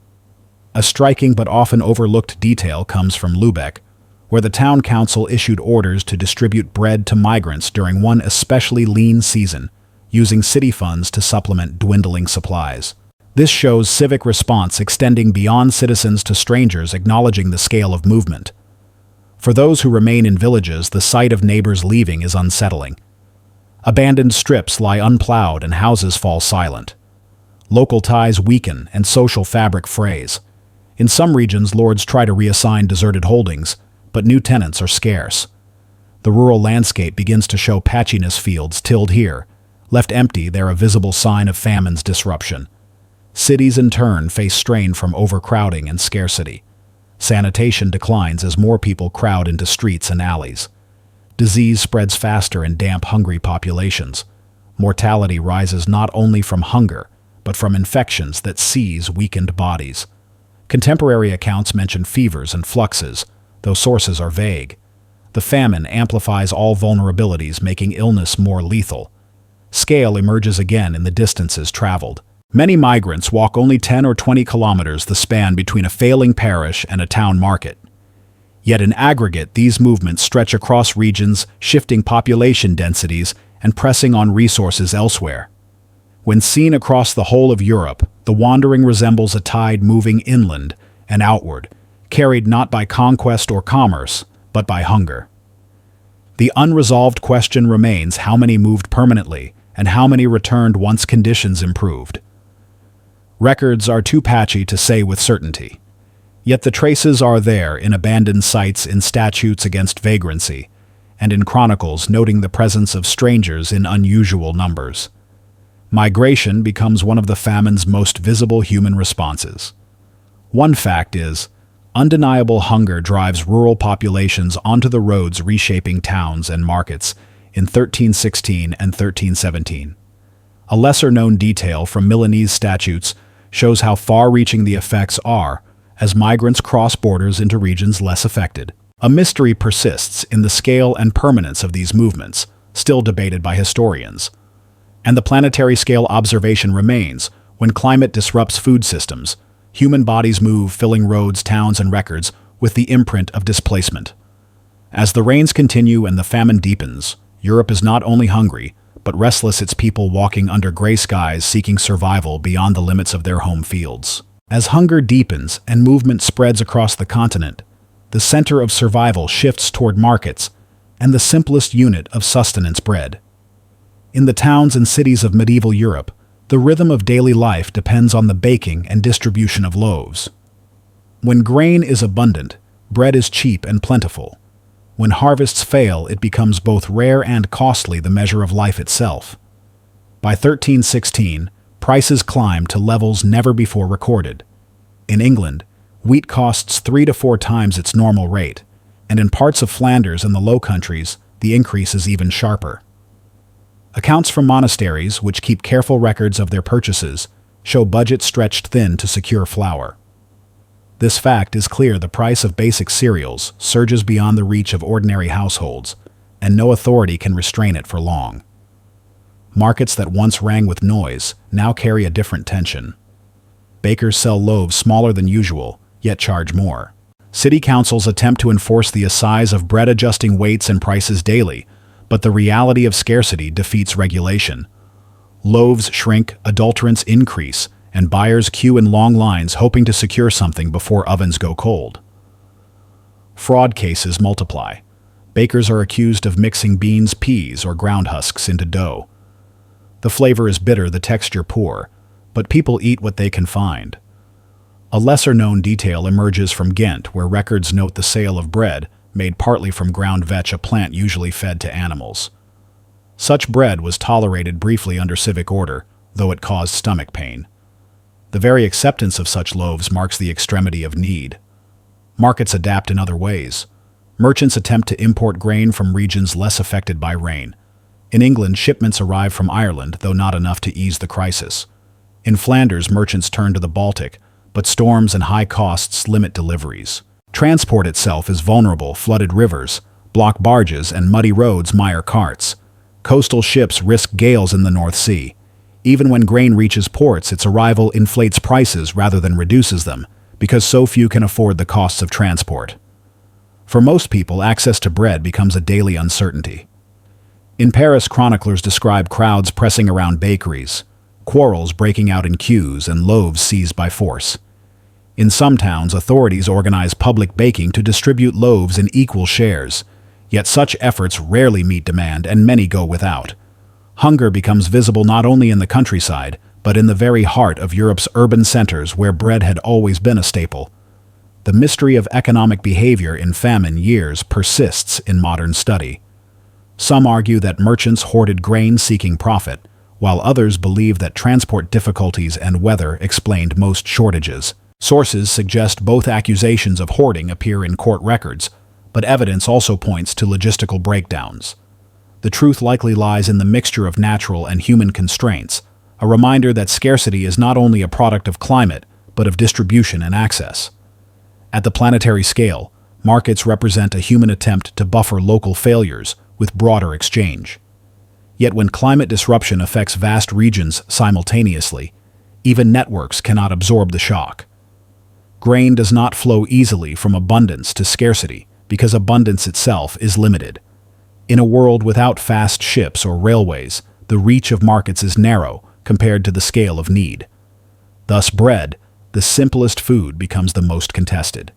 A striking but often overlooked detail comes from Lübeck, where the town council issued orders to distribute bread to migrants during one especially lean season, using city funds to supplement dwindling supplies. This shows civic response extending beyond citizens to strangers, acknowledging the scale of movement. For those who remain in villages, the sight of neighbors leaving is unsettling. Abandoned strips lie unplowed and houses fall silent. Local ties weaken and social fabric frays. In some regions, lords try to reassign deserted holdings, but new tenants are scarce. The rural landscape begins to show patchiness, fields tilled here, left empty there, a visible sign of famine's disruption. Cities in turn face strain from overcrowding and scarcity. Sanitation declines as more people crowd into streets and alleys. Disease spreads faster in damp, hungry populations. Mortality rises not only from hunger, but from infections that seize weakened bodies. Contemporary accounts mention fevers and fluxes, though sources are vague. The famine amplifies all vulnerabilities, making illness more lethal. Scale emerges again in the distances traveled. Many migrants walk only 10 or 20 kilometers, the span between a failing parish and a town market. Yet in aggregate, these movements stretch across regions, shifting population densities and pressing on resources elsewhere. When seen across the whole of Europe, the wandering resembles a tide moving inland and outward, carried not by conquest or commerce, but by hunger. The unresolved question remains: how many moved permanently, and how many returned once conditions improved? Records are too patchy to say with certainty. Yet the traces are there in abandoned sites, in statutes against vagrancy, and in chronicles noting the presence of strangers in unusual numbers. Migration becomes one of the famine's most visible human responses. One fact is, undeniable hunger drives rural populations onto the roads, reshaping towns and markets in 1316 and 1317. A lesser-known detail from Milanese statutes shows how far-reaching the effects are as migrants cross borders into regions less affected. A mystery persists in the scale and permanence of these movements, still debated by historians. And the planetary scale observation remains: when climate disrupts food systems, human bodies move, filling roads, towns, and records with the imprint of displacement. As the rains continue and the famine deepens, Europe is not only hungry, but restless, its people walking under gray skies, seeking survival beyond the limits of their home fields. As hunger deepens and movement spreads across the continent, the center of survival shifts toward markets and the simplest unit of sustenance, bread. In the towns and cities of medieval Europe, the rhythm of daily life depends on the baking and distribution of loaves. When grain is abundant, bread is cheap and plentiful. When harvests fail, it becomes both rare and costly, the measure of life itself. By 1316, prices climbed to levels never before recorded. In England, wheat costs 3 to 4 times its normal rate, and in parts of Flanders and the Low Countries, the increase is even sharper. Accounts from monasteries, which keep careful records of their purchases, show budgets stretched thin to secure flour. This fact is clear: the price of basic cereals surges beyond the reach of ordinary households, and no authority can restrain it for long. Markets that once rang with noise now carry a different tension. Bakers sell loaves smaller than usual, yet charge more. City councils attempt to enforce the assize of bread, adjusting weights and prices daily, but the reality of scarcity defeats regulation. Loaves shrink, adulterants increase, and buyers queue in long lines hoping to secure something before ovens go cold. Fraud cases multiply. Bakers are accused of mixing beans, peas, or ground husks into dough. The flavor is bitter, the texture poor, but people eat what they can find. A lesser-known detail emerges from Ghent, where records note the sale of bread made partly from ground vetch, a plant usually fed to animals. Such bread was tolerated briefly under civic order, though it caused stomach pain. The very acceptance of such loaves marks the extremity of need. Markets adapt in other ways. Merchants attempt to import grain from regions less affected by rain. In England, shipments arrive from Ireland, though not enough to ease the crisis. In Flanders, merchants turn to the Baltic, but storms and high costs limit deliveries. Transport itself is vulnerable. Flooded rivers block barges, and muddy roads mire carts. Coastal ships risk gales in the North Sea. Even when grain reaches ports, its arrival inflates prices rather than reduces them, because so few can afford the costs of transport. For most people, access to bread becomes a daily uncertainty. In Paris, chroniclers describe crowds pressing around bakeries, quarrels breaking out in queues, and loaves seized by force. In some towns, authorities organize public baking to distribute loaves in equal shares, yet such efforts rarely meet demand, and many go without. Hunger becomes visible not only in the countryside, but in the very heart of Europe's urban centers, where bread had always been a staple. The mystery of economic behavior in famine years persists in modern study. Some argue that merchants hoarded grain seeking profit, while others believe that transport difficulties and weather explained most shortages. Sources suggest both accusations of hoarding appear in court records, but evidence also points to logistical breakdowns. The truth likely lies in the mixture of natural and human constraints, a reminder that scarcity is not only a product of climate, but of distribution and access. At the planetary scale, markets represent a human attempt to buffer local failures with broader exchange. Yet when climate disruption affects vast regions simultaneously, even networks cannot absorb the shock. Grain does not flow easily from abundance to scarcity because abundance itself is limited. In a world without fast ships or railways, the reach of markets is narrow compared to the scale of need. Thus, bread, the simplest food, becomes the most contested.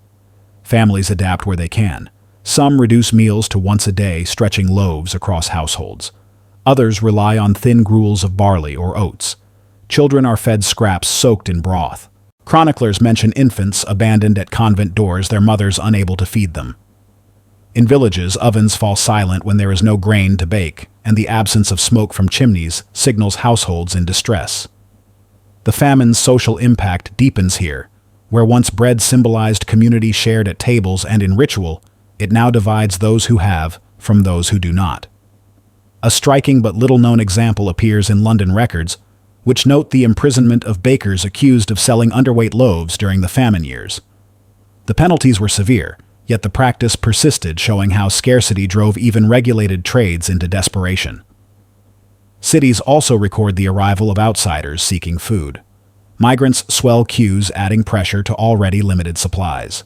Families adapt where they can. Some reduce meals to once a day, stretching loaves across households. Others rely on thin gruels of barley or oats. Children are fed scraps soaked in broth. Chroniclers mention infants abandoned at convent doors, their mothers unable to feed them. In villages, ovens fall silent when there is no grain to bake, and the absence of smoke from chimneys signals households in distress. The famine's social impact deepens here. Where once bread symbolized community shared at tables and in ritual, it now divides those who have from those who do not. A striking but little-known example appears in London records, which note the imprisonment of bakers accused of selling underweight loaves during the famine years. The penalties were severe, yet the practice persisted, showing how scarcity drove even regulated trades into desperation. Cities also record the arrival of outsiders seeking food. Migrants swell queues, adding pressure to already limited supplies.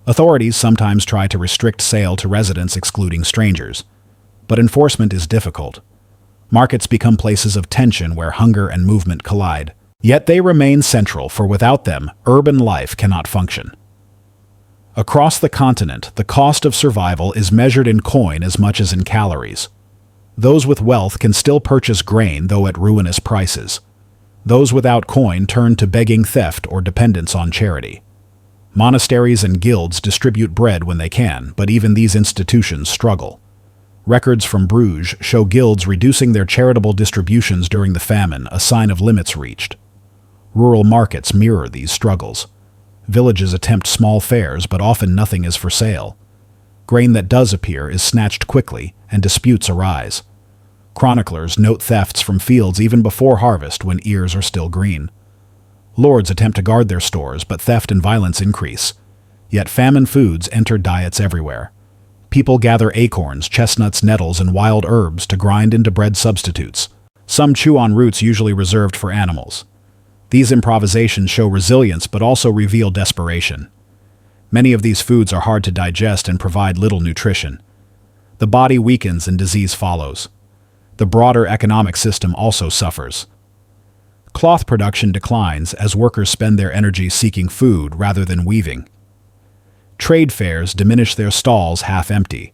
Authorities sometimes try to restrict sale to residents, excluding strangers, but enforcement is difficult. Markets become places of tension where hunger and movement collide. Yet they remain central, for without them, urban life cannot function. Across the continent, the cost of survival is measured in coin as much as in calories. Those with wealth can still purchase grain, though at ruinous prices. Those without coin turn to begging, theft, or dependence on charity. Monasteries and guilds distribute bread when they can, but even these institutions struggle. Records from Bruges show guilds reducing their charitable distributions during the famine, a sign of limits reached. Rural markets mirror these struggles. Villages attempt small fairs, but often nothing is for sale. Grain that does appear is snatched quickly, and disputes arise. Chroniclers note thefts from fields even before harvest when ears are still green. Lords attempt to guard their stores, but theft and violence increase. Yet famine foods enter diets everywhere. People gather acorns, chestnuts, nettles, and wild herbs to grind into bread substitutes. Some chew on roots usually reserved for animals. These improvisations show resilience but also reveal desperation. Many of these foods are hard to digest and provide little nutrition. The body weakens and disease follows. The broader economic system also suffers. Cloth production declines as workers spend their energy seeking food rather than weaving. Trade fairs diminish their stalls half empty.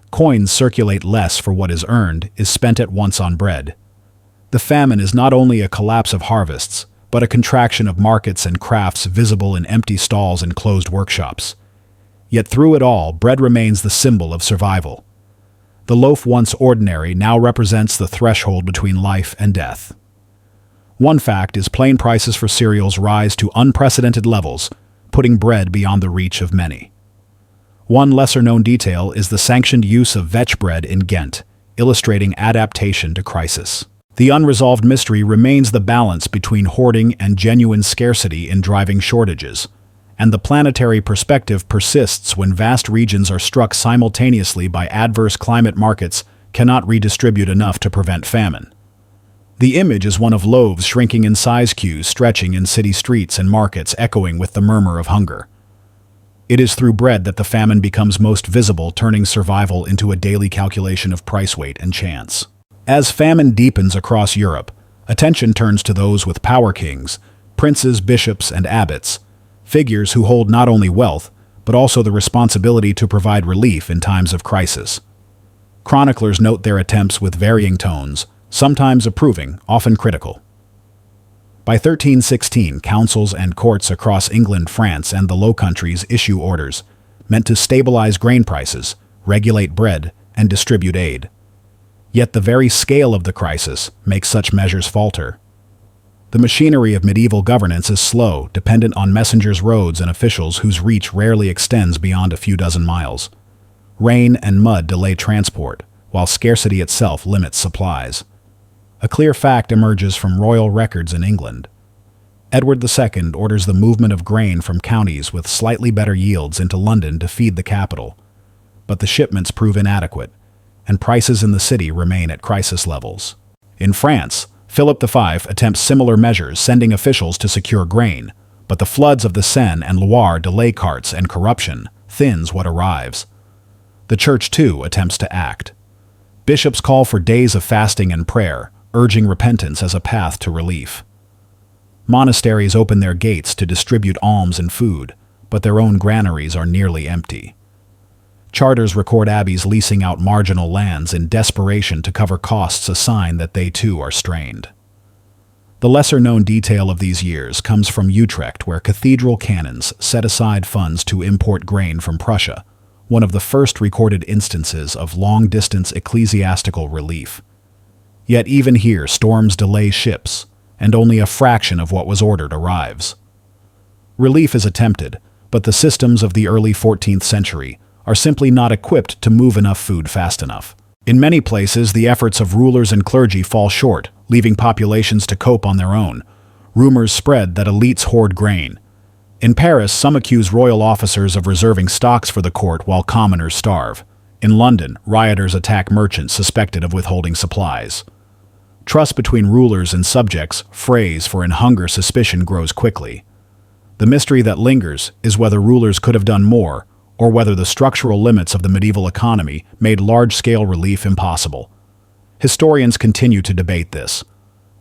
Coins circulate less, for what is earned is spent at once on bread. The famine is not only a collapse of harvests, but a contraction of markets and crafts visible in empty stalls and closed workshops. Yet through it all, bread remains the symbol of survival. The loaf, once ordinary, now represents the threshold between life and death. One fact is plain prices for cereals rise to unprecedented levels, putting bread beyond the reach of many. One lesser-known detail is the sanctioned use of vetch bread in Ghent, illustrating adaptation to crisis. The unresolved mystery remains the balance between hoarding and genuine scarcity in driving shortages, and the planetary perspective persists when vast regions are struck simultaneously by adverse climate. Markets cannot redistribute enough to prevent famine. The image is one of loaves shrinking in size, queues stretching in city streets, and markets echoing with the murmur of hunger. It is through bread that the famine becomes most visible, turning survival into a daily calculation of price, weight, and chance. As famine deepens across Europe, attention turns to those with power: kings, princes, bishops, and abbots, figures who hold not only wealth, but also the responsibility to provide relief in times of crisis. Chroniclers note their attempts with varying tones, sometimes approving, often critical. By 1316, councils and courts across England, France, and the Low Countries issue orders meant to stabilize grain prices, regulate bread, and distribute aid. Yet the very scale of the crisis makes such measures falter. The machinery of medieval governance is slow, dependent on messengers, roads, and officials whose reach rarely extends beyond a few dozen miles. Rain and mud delay transport, while scarcity itself limits supplies. A clear fact emerges from royal records in England. Edward II orders the movement of grain from counties with slightly better yields into London to feed the capital, but the shipments prove inadequate, and prices in the city remain at crisis levels. In France, Philip V attempts similar measures, sending officials to secure grain, but the floods of the Seine and Loire delay carts, and corruption thins what arrives. The Church, too, attempts to act. Bishops call for days of fasting and prayer, urging repentance as a path to relief. Monasteries open their gates to distribute alms and food, but their own granaries are nearly empty. Charters record abbeys leasing out marginal lands in desperation to cover costs, a sign that they too are strained. The lesser-known detail of these years comes from Utrecht, where cathedral canons set aside funds to import grain from Prussia, one of the first recorded instances of long-distance ecclesiastical relief. Yet even here, storms delay ships, and only a fraction of what was ordered arrives. Relief is attempted, but the systems of the early 14th century are simply not equipped to move enough food fast enough. In many places, the efforts of rulers and clergy fall short, leaving populations to cope on their own. Rumors spread that elites hoard grain. In Paris, some accuse royal officers of reserving stocks for the court while commoners starve. In London, rioters attack merchants suspected of withholding supplies. Trust between rulers and subjects frays, for in hunger suspicion grows quickly. The mystery that lingers is whether rulers could have done more, or whether the structural limits of the medieval economy made large-scale relief impossible. Historians continue to debate this.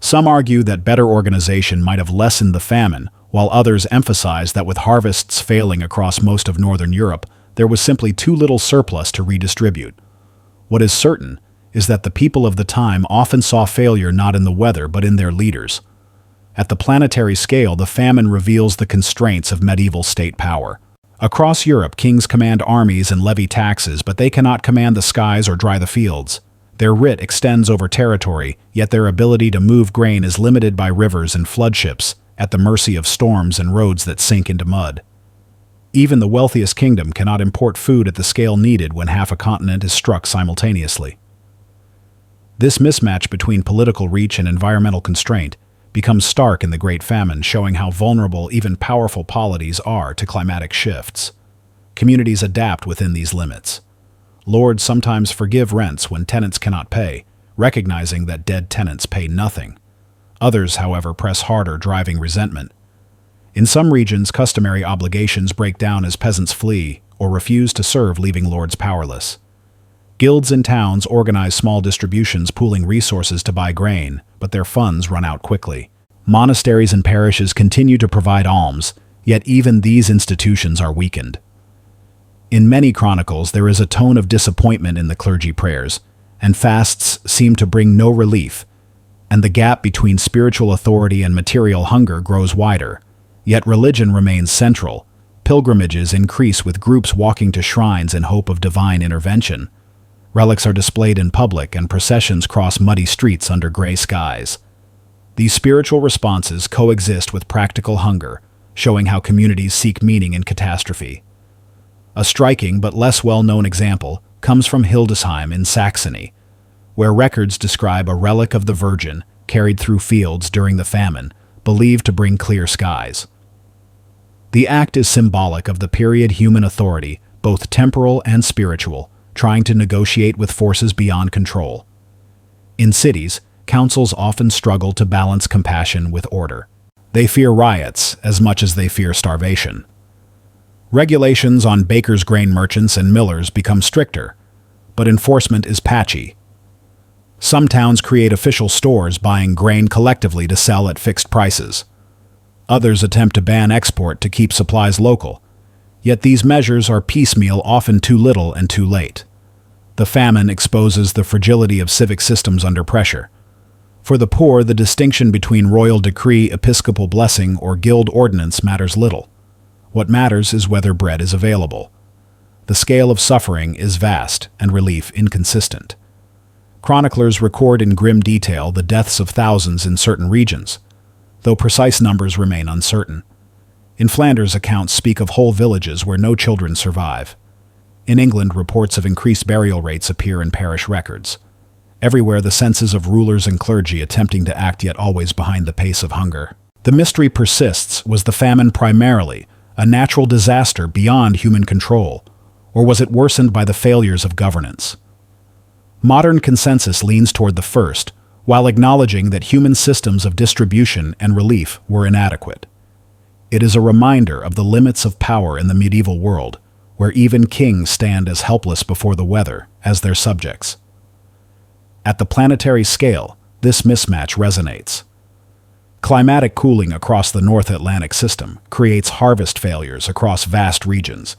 Some argue that better organization might have lessened the famine, while others emphasize that with harvests failing across most of northern Europe, there was simply too little surplus to redistribute. What is certain is that the people of the time often saw failure not in the weather but in their leaders. At the planetary scale, the famine reveals the constraints of medieval state power. Across Europe, kings command armies and levy taxes, but they cannot command the skies or dry the fields. Their writ extends over territory, yet their ability to move grain is limited by rivers and floodships, at the mercy of storms and roads that sink into mud. Even the wealthiest kingdom cannot import food at the scale needed when half a continent is struck simultaneously. This mismatch between political reach and environmental constraint becomes stark in the Great Famine, showing how vulnerable even powerful polities are to climatic shifts. Communities adapt within these limits. Lords sometimes forgive rents when tenants cannot pay, recognizing that dead tenants pay nothing. Others, however, press harder, driving resentment. In some regions, customary obligations break down as peasants flee or refuse to serve, leaving lords powerless. Guilds in towns organize small distributions, pooling resources to buy grain, but their funds run out quickly. Monasteries and parishes continue to provide alms, yet even these institutions are weakened. In many chronicles, there is a tone of disappointment in the clergy prayers, and fasts seem to bring no relief, and the gap between spiritual authority and material hunger grows wider. Yet religion remains central. Pilgrimages increase, with groups walking to shrines in hope of divine intervention. Relics are displayed in public, and processions cross muddy streets under gray skies. These spiritual responses coexist with practical hunger, showing how communities seek meaning in catastrophe. A striking but less well-known example comes from Hildesheim in Saxony, where records describe a relic of the Virgin carried through fields during the famine, believed to bring clear skies. The act is symbolic of the period human authority, both temporal and spiritual, trying to negotiate with forces beyond control. In cities, councils often struggle to balance compassion with order. They fear riots as much as they fear starvation. Regulations on bakers, grain merchants, and millers become stricter, but enforcement is patchy. Some towns create official stores buying grain collectively to sell at fixed prices. Others attempt to ban export to keep supplies local. Yet these measures are piecemeal, often too little and too late. The famine exposes the fragility of civic systems under pressure. For the poor, the distinction between royal decree, episcopal blessing, or guild ordinance matters little. What matters is whether bread is available. The scale of suffering is vast and relief inconsistent. Chroniclers record in grim detail the deaths of thousands in certain regions, though precise numbers remain uncertain. In Flanders, accounts speak of whole villages where no children survive. In England, reports of increased burial rates appear in parish records. Everywhere, the senses of rulers and clergy attempting to act, yet always behind the pace of hunger. The mystery persists. Was the famine primarily a natural disaster beyond human control, or was it worsened by the failures of governance? Modern consensus leans toward the first, while acknowledging that human systems of distribution and relief were inadequate. It is a reminder of the limits of power in the medieval world, where even kings stand as helpless before the weather as their subjects. At the planetary scale, this mismatch resonates. Climatic cooling across the North Atlantic system creates harvest failures across vast regions,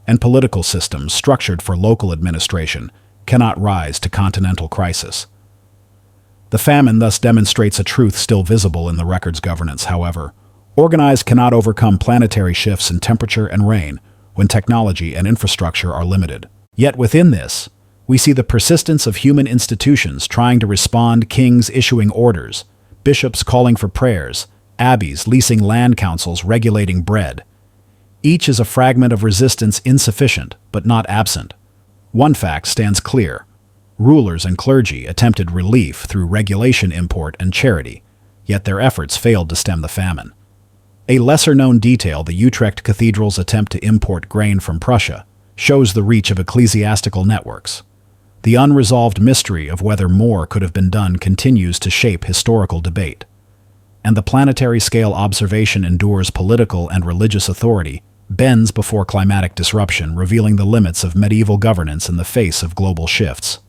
and political systems structured for local administration cannot rise to continental crisis. The famine thus demonstrates a truth still visible in the record's governance, however. Organized cannot overcome planetary shifts in temperature and rain when technology and infrastructure are limited. Yet within this, we see the persistence of human institutions trying to respond, kings issuing orders, bishops calling for prayers, abbeys leasing land, councils regulating bread. Each is a fragment of resistance, insufficient but not absent. One fact stands clear. Rulers and clergy attempted relief through regulation, import, and charity, yet their efforts failed to stem the famine. A lesser-known detail, the Utrecht Cathedral's attempt to import grain from Prussia, shows the reach of ecclesiastical networks. The unresolved mystery of whether more could have been done continues to shape historical debate. And the planetary scale observation endures. Political and religious authority bends before climatic disruption, revealing the limits of medieval governance in the face of global shifts.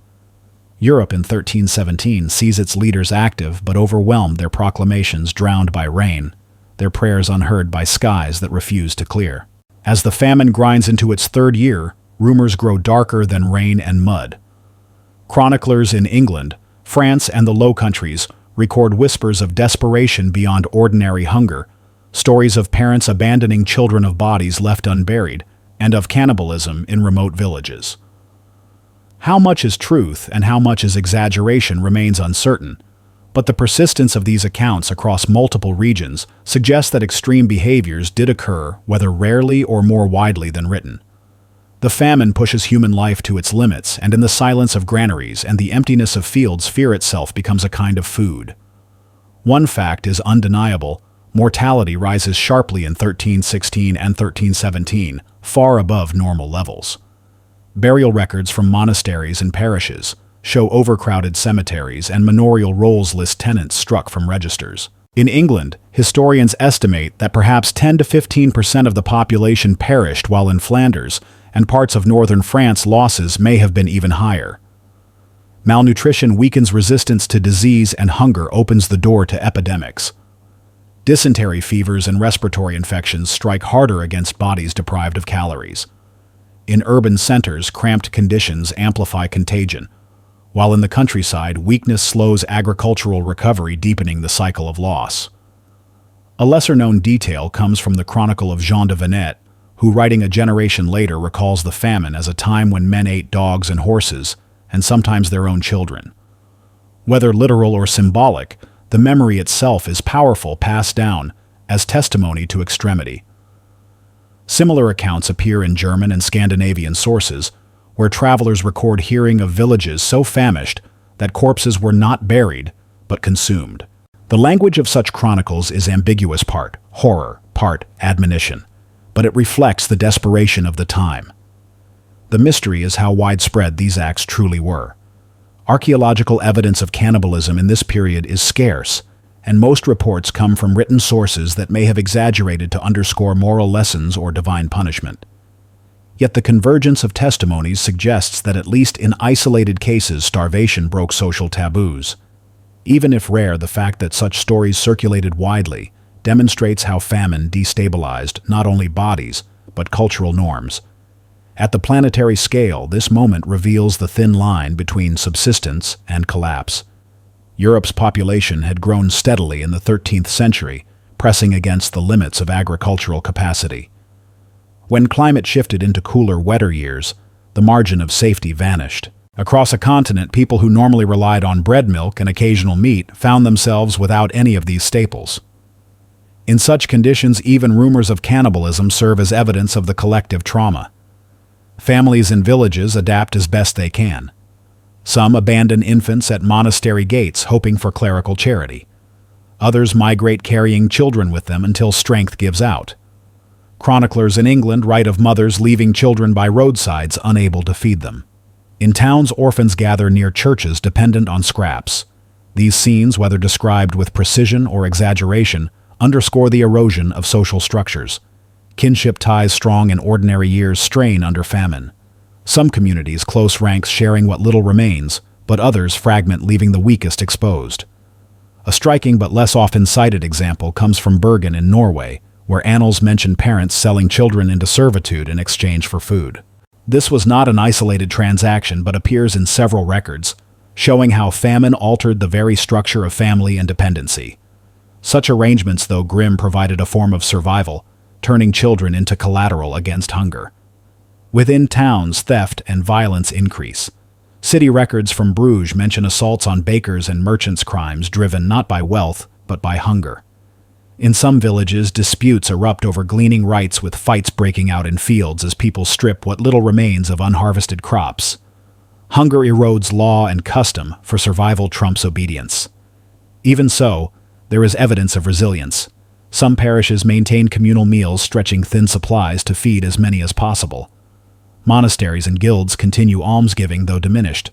Europe in 1317 sees its leaders active but overwhelmed, their proclamations drowned by rain, their prayers unheard by skies that refuse to clear. As the famine grinds into its third year, rumors grow darker than rain and mud. Chroniclers in England, France, and the Low Countries record whispers of desperation beyond ordinary hunger, stories of parents abandoning children of bodies left unburied, and of cannibalism in remote villages. How much is truth and how much is exaggeration remains uncertain, but the persistence of these accounts across multiple regions suggests that extreme behaviors did occur, whether rarely or more widely than written. The famine pushes human life to its limits, and in the silence of granaries and the emptiness of fields, fear itself becomes a kind of food. One fact is undeniable: mortality rises sharply in 1316 and 1317, far above normal levels. Burial records from monasteries and parishes show overcrowded cemeteries, and manorial rolls list tenants struck from registers. In England, historians estimate that perhaps 10 to 15% of the population perished, while in Flanders and parts of northern France losses may have been even higher. Malnutrition weakens resistance to disease, and hunger opens the door to epidemics. Dysentery fevers and respiratory infections strike harder against bodies deprived of calories. In urban centers, cramped conditions amplify contagion, while in the countryside, weakness slows agricultural recovery, deepening the cycle of loss. A lesser-known detail comes from the Chronicle of Jean de Venette, who, writing a generation later, recalls the famine as a time when men ate dogs and horses, and sometimes their own children. Whether literal or symbolic, the memory itself is powerful, passed down as testimony to extremity. Similar accounts appear in German and Scandinavian sources, where travelers record hearing of villages so famished that corpses were not buried, but consumed. The language of such chronicles is ambiguous, part horror, part admonition, but it reflects the desperation of the time. The mystery is how widespread these acts truly were. Archaeological evidence of cannibalism in this period is scarce, and most reports come from written sources that may have exaggerated to underscore moral lessons or divine punishment. Yet the convergence of testimonies suggests that at least in isolated cases, starvation broke social taboos. Even if rare, the fact that such stories circulated widely demonstrates how famine destabilized not only bodies, but cultural norms. At the planetary scale, this moment reveals the thin line between subsistence and collapse. Europe's population had grown steadily in the 13th century, pressing against the limits of agricultural capacity. When climate shifted into cooler, wetter years, the margin of safety vanished. Across a continent, people who normally relied on bread, milk, and occasional meat found themselves without any of these staples. In such conditions, even rumors of cannibalism serve as evidence of the collective trauma. Families in villages adapt as best they can. Some abandon infants at monastery gates, hoping for clerical charity. Others migrate, carrying children with them until strength gives out. Chroniclers in England write of mothers leaving children by roadsides, unable to feed them. In towns, orphans gather near churches, dependent on scraps. These scenes, whether described with precision or exaggeration, underscore the erosion of social structures. Kinship ties strong in ordinary years strain under famine. Some communities, close ranks sharing what little remains, but others fragment, leaving the weakest exposed. A striking but less often cited example comes from Bergen in Norway, where annals mention parents selling children into servitude in exchange for food. This was not an isolated transaction, but appears in several records, showing how famine altered the very structure of family and dependency. Such arrangements, though grim, provided a form of survival, turning children into collateral against hunger. Within towns, theft and violence increase. City records from Bruges mention assaults on bakers and merchants, crimes driven not by wealth, but by hunger. In some villages, disputes erupt over gleaning rights, with fights breaking out in fields as people strip what little remains of unharvested crops. Hunger erodes law and custom, for survival trumps obedience. Even so, there is evidence of resilience. Some parishes maintain communal meals, stretching thin supplies to feed as many as possible. Monasteries and guilds continue almsgiving, though diminished.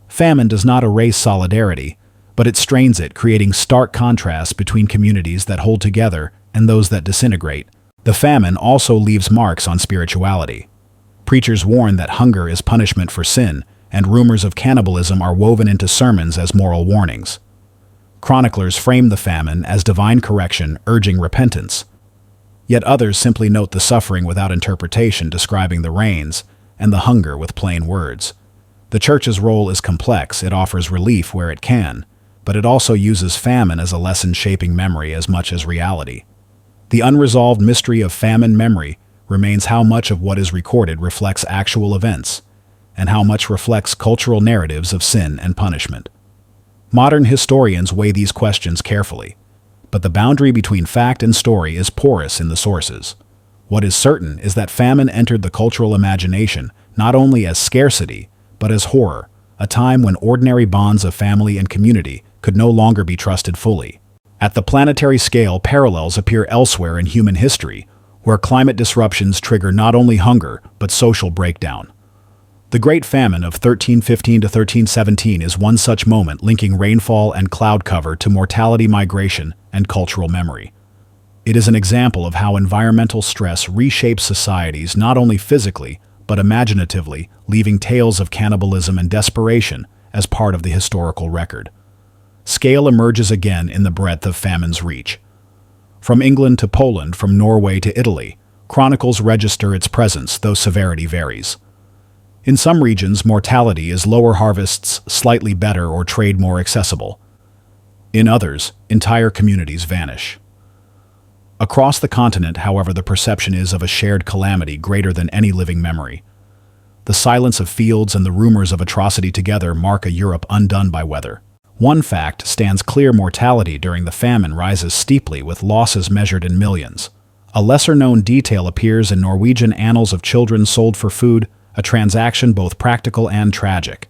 Famine does not erase solidarity, but it strains it, creating stark contrasts between communities that hold together and those that disintegrate. The famine also leaves marks on spirituality. Preachers warn that hunger is punishment for sin, and rumors of cannibalism are woven into sermons as moral warnings. Chroniclers frame the famine as divine correction, urging repentance. Yet others simply note the suffering without interpretation, describing the rains and the hunger with plain words. The Church's role is complex. It offers relief where it can, but it also uses famine as a lesson shaping memory as much as reality. The unresolved mystery of famine memory remains how much of what is recorded reflects actual events, and how much reflects cultural narratives of sin and punishment. Modern historians weigh these questions carefully, but the boundary between fact and story is porous in the sources. What is certain is that famine entered the cultural imagination not only as scarcity, but as horror, a time when ordinary bonds of family and community could no longer be trusted fully. At the planetary scale, parallels appear elsewhere in human history, where climate disruptions trigger not only hunger, but social breakdown. The Great Famine of 1315 to 1317 is one such moment, linking rainfall and cloud cover to mortality, migration, and cultural memory. It is an example of how environmental stress reshapes societies not only physically, but imaginatively, leaving tales of cannibalism and desperation as part of the historical record. Scale emerges again in the breadth of famine's reach. From England to Poland, from Norway to Italy, chronicles register its presence, though severity varies. In some regions, mortality is lower, harvests slightly better, or trade more accessible. In others, entire communities vanish. Across the continent, however, the perception is of a shared calamity greater than any living memory. The silence of fields and the rumors of atrocity together mark a Europe undone by weather. One fact stands clear: mortality during the famine rises steeply, with losses measured in millions. A lesser-known detail appears in Norwegian annals of children sold for food, a transaction both practical and tragic.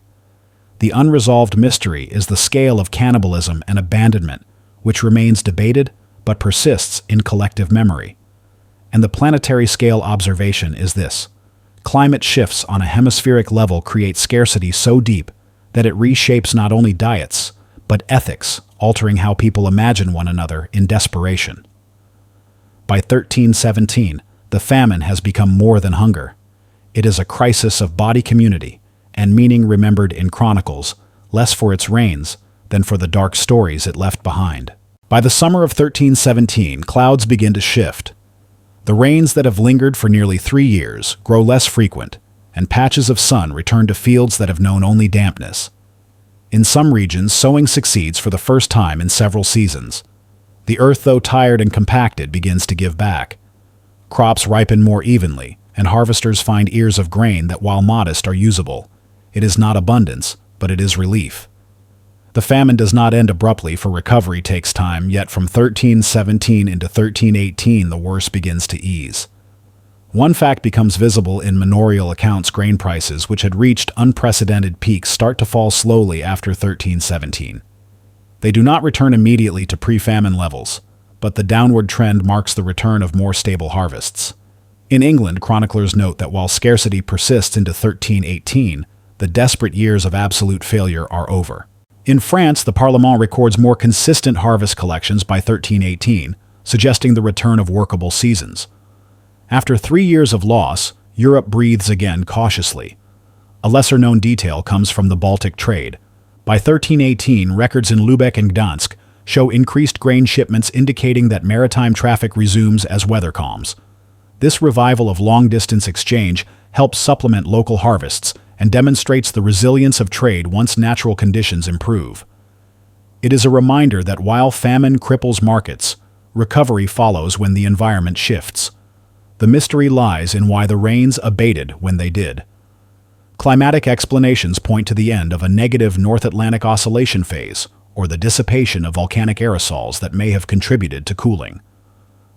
The unresolved mystery is the scale of cannibalism and abandonment, which remains debated but persists in collective memory. And the planetary scale observation is this: climate shifts on a hemispheric level create scarcity so deep that it reshapes not only diets, but ethics, altering how people imagine one another in desperation. By 1317, the famine has become more than hunger. It is a crisis of body community and meaning, remembered in chronicles, less for its rains than for the dark stories it left behind. By the summer of 1317, clouds begin to shift. The rains that have lingered for nearly 3 years grow less frequent, and patches of sun return to fields that have known only dampness. In some regions, sowing succeeds for the first time in several seasons. The earth, though tired and compacted, begins to give back. Crops ripen more evenly, and harvesters find ears of grain that, while modest, are usable. It is not abundance, but it is relief. The famine does not end abruptly, for recovery takes time, yet from 1317 into 1318 the worst begins to ease. One fact becomes visible in manorial accounts: grain prices, which had reached unprecedented peaks, start to fall slowly after 1317. They do not return immediately to pre-famine levels, but the downward trend marks the return of more stable harvests. In England, chroniclers note that while scarcity persists into 1318, the desperate years of absolute failure are over. In France, the Parlement records more consistent harvest collections by 1318, suggesting the return of workable seasons. After 3 years of loss, Europe breathes again cautiously. A lesser-known detail comes from the Baltic trade. By 1318, records in Lübeck and Gdansk show increased grain shipments, indicating that maritime traffic resumes as weather calms. This revival of long-distance exchange helps supplement local harvests and demonstrates the resilience of trade once natural conditions improve. It is a reminder that while famine cripples markets, recovery follows when the environment shifts. The mystery lies in why the rains abated when they did. Climatic explanations point to the end of a negative North Atlantic oscillation phase, or the dissipation of volcanic aerosols that may have contributed to cooling.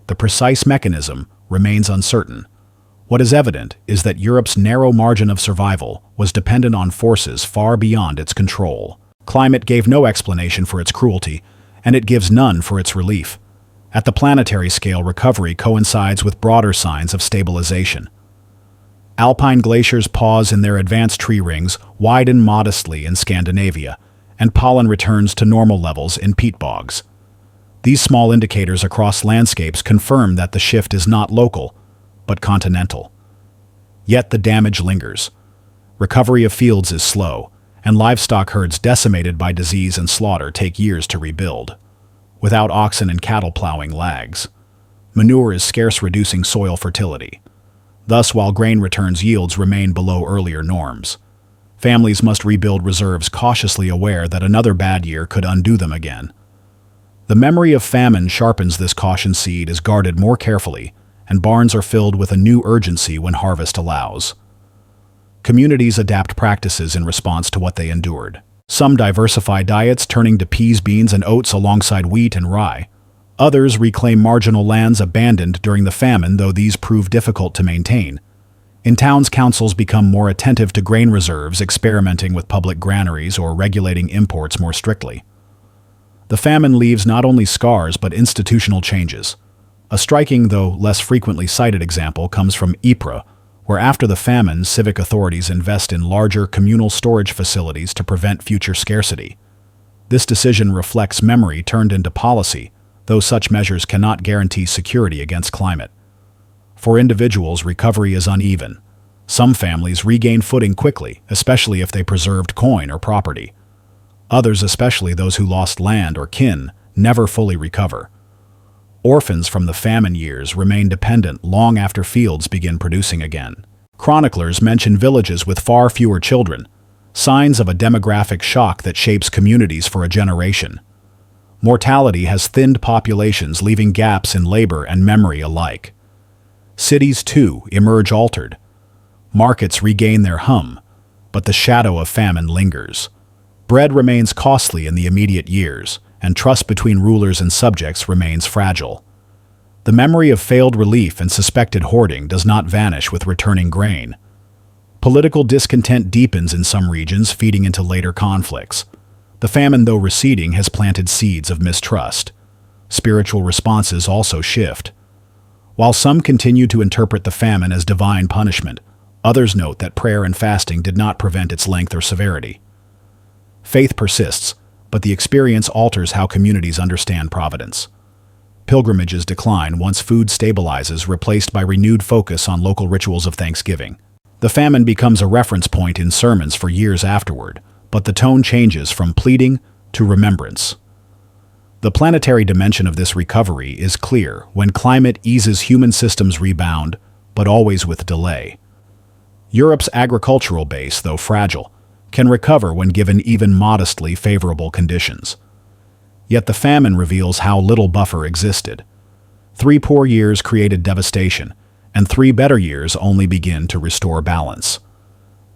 The precise mechanism remains uncertain. What is evident is that Europe's narrow margin of survival was dependent on forces far beyond its control. Climate gave no explanation for its cruelty, and it gives none for its relief. At the planetary scale, recovery coincides with broader signs of stabilization. Alpine glaciers pause in their advanced tree rings, widen modestly in Scandinavia, and pollen returns to normal levels in peat bogs. These small indicators across landscapes confirm that the shift is not local, but continental. Yet the damage lingers. Recovery of fields is slow, and livestock herds decimated by disease and slaughter take years to rebuild. Without oxen and cattle plowing lags. Manure is scarce, reducing soil fertility. Thus, while grain returns, yields remain below earlier norms. Families must rebuild reserves cautiously aware that another bad year could undo them again. The memory of famine sharpens this caution. Seed is guarded more carefully, and barns are filled with a new urgency when harvest allows. Communities adapt practices in response to what they endured. Some diversify diets, turning to peas, beans, and oats alongside wheat and rye. Others reclaim marginal lands abandoned during the famine, though these prove difficult to maintain. In towns, councils become more attentive to grain reserves, experimenting with public granaries or regulating imports more strictly. The famine leaves not only scars but institutional changes. A striking, though less frequently cited example comes from Ypres, where after the famine, civic authorities invest in larger communal storage facilities to prevent future scarcity. This decision reflects memory turned into policy, though such measures cannot guarantee security against climate. For individuals, recovery is uneven. Some families regain footing quickly, especially if they preserved coin or property. Others, especially those who lost land or kin, never fully recover. Orphans from the famine years remain dependent long after fields begin producing again. Chroniclers mention villages with far fewer children, signs of a demographic shock that shapes communities for a generation. Mortality has thinned populations, leaving gaps in labor and memory alike. Cities, too, emerge altered. Markets regain their hum, but the shadow of famine lingers. Bread remains costly in the immediate years, and trust between rulers and subjects remains fragile. The memory of failed relief and suspected hoarding does not vanish with returning grain. Political discontent deepens in some regions, feeding into later conflicts. The famine, though receding, has planted seeds of mistrust. Spiritual responses also shift. While some continue to interpret the famine as divine punishment, others note that prayer and fasting did not prevent its length or severity. Faith persists, but the experience alters how communities understand providence. Pilgrimages decline once food stabilizes, replaced by renewed focus on local rituals of thanksgiving. The famine becomes a reference point in sermons for years afterward, but the tone changes from pleading to remembrance. The planetary dimension of this recovery is clear. When climate eases, human systems rebound, but always with delay. Europe's agricultural base, though fragile, can recover when given even modestly favorable conditions. Yet the famine reveals how little buffer existed. 3 poor years created devastation, and 3 better years only begin to restore balance.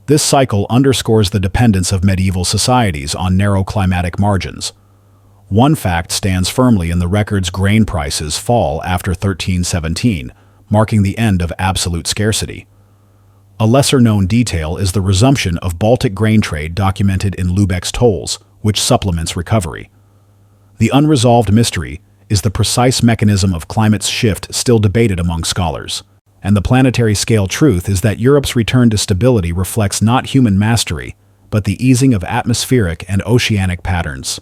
This cycle underscores the dependence of medieval societies on narrow climatic margins. One fact stands firmly in the records: grain prices fall after 1317, marking the end of absolute scarcity. A lesser-known detail is the resumption of Baltic grain trade documented in Lübeck's tolls, which supplements recovery. The unresolved mystery is the precise mechanism of climate's shift, still debated among scholars. And the planetary-scale truth is that Europe's return to stability reflects not human mastery, but the easing of atmospheric and oceanic patterns.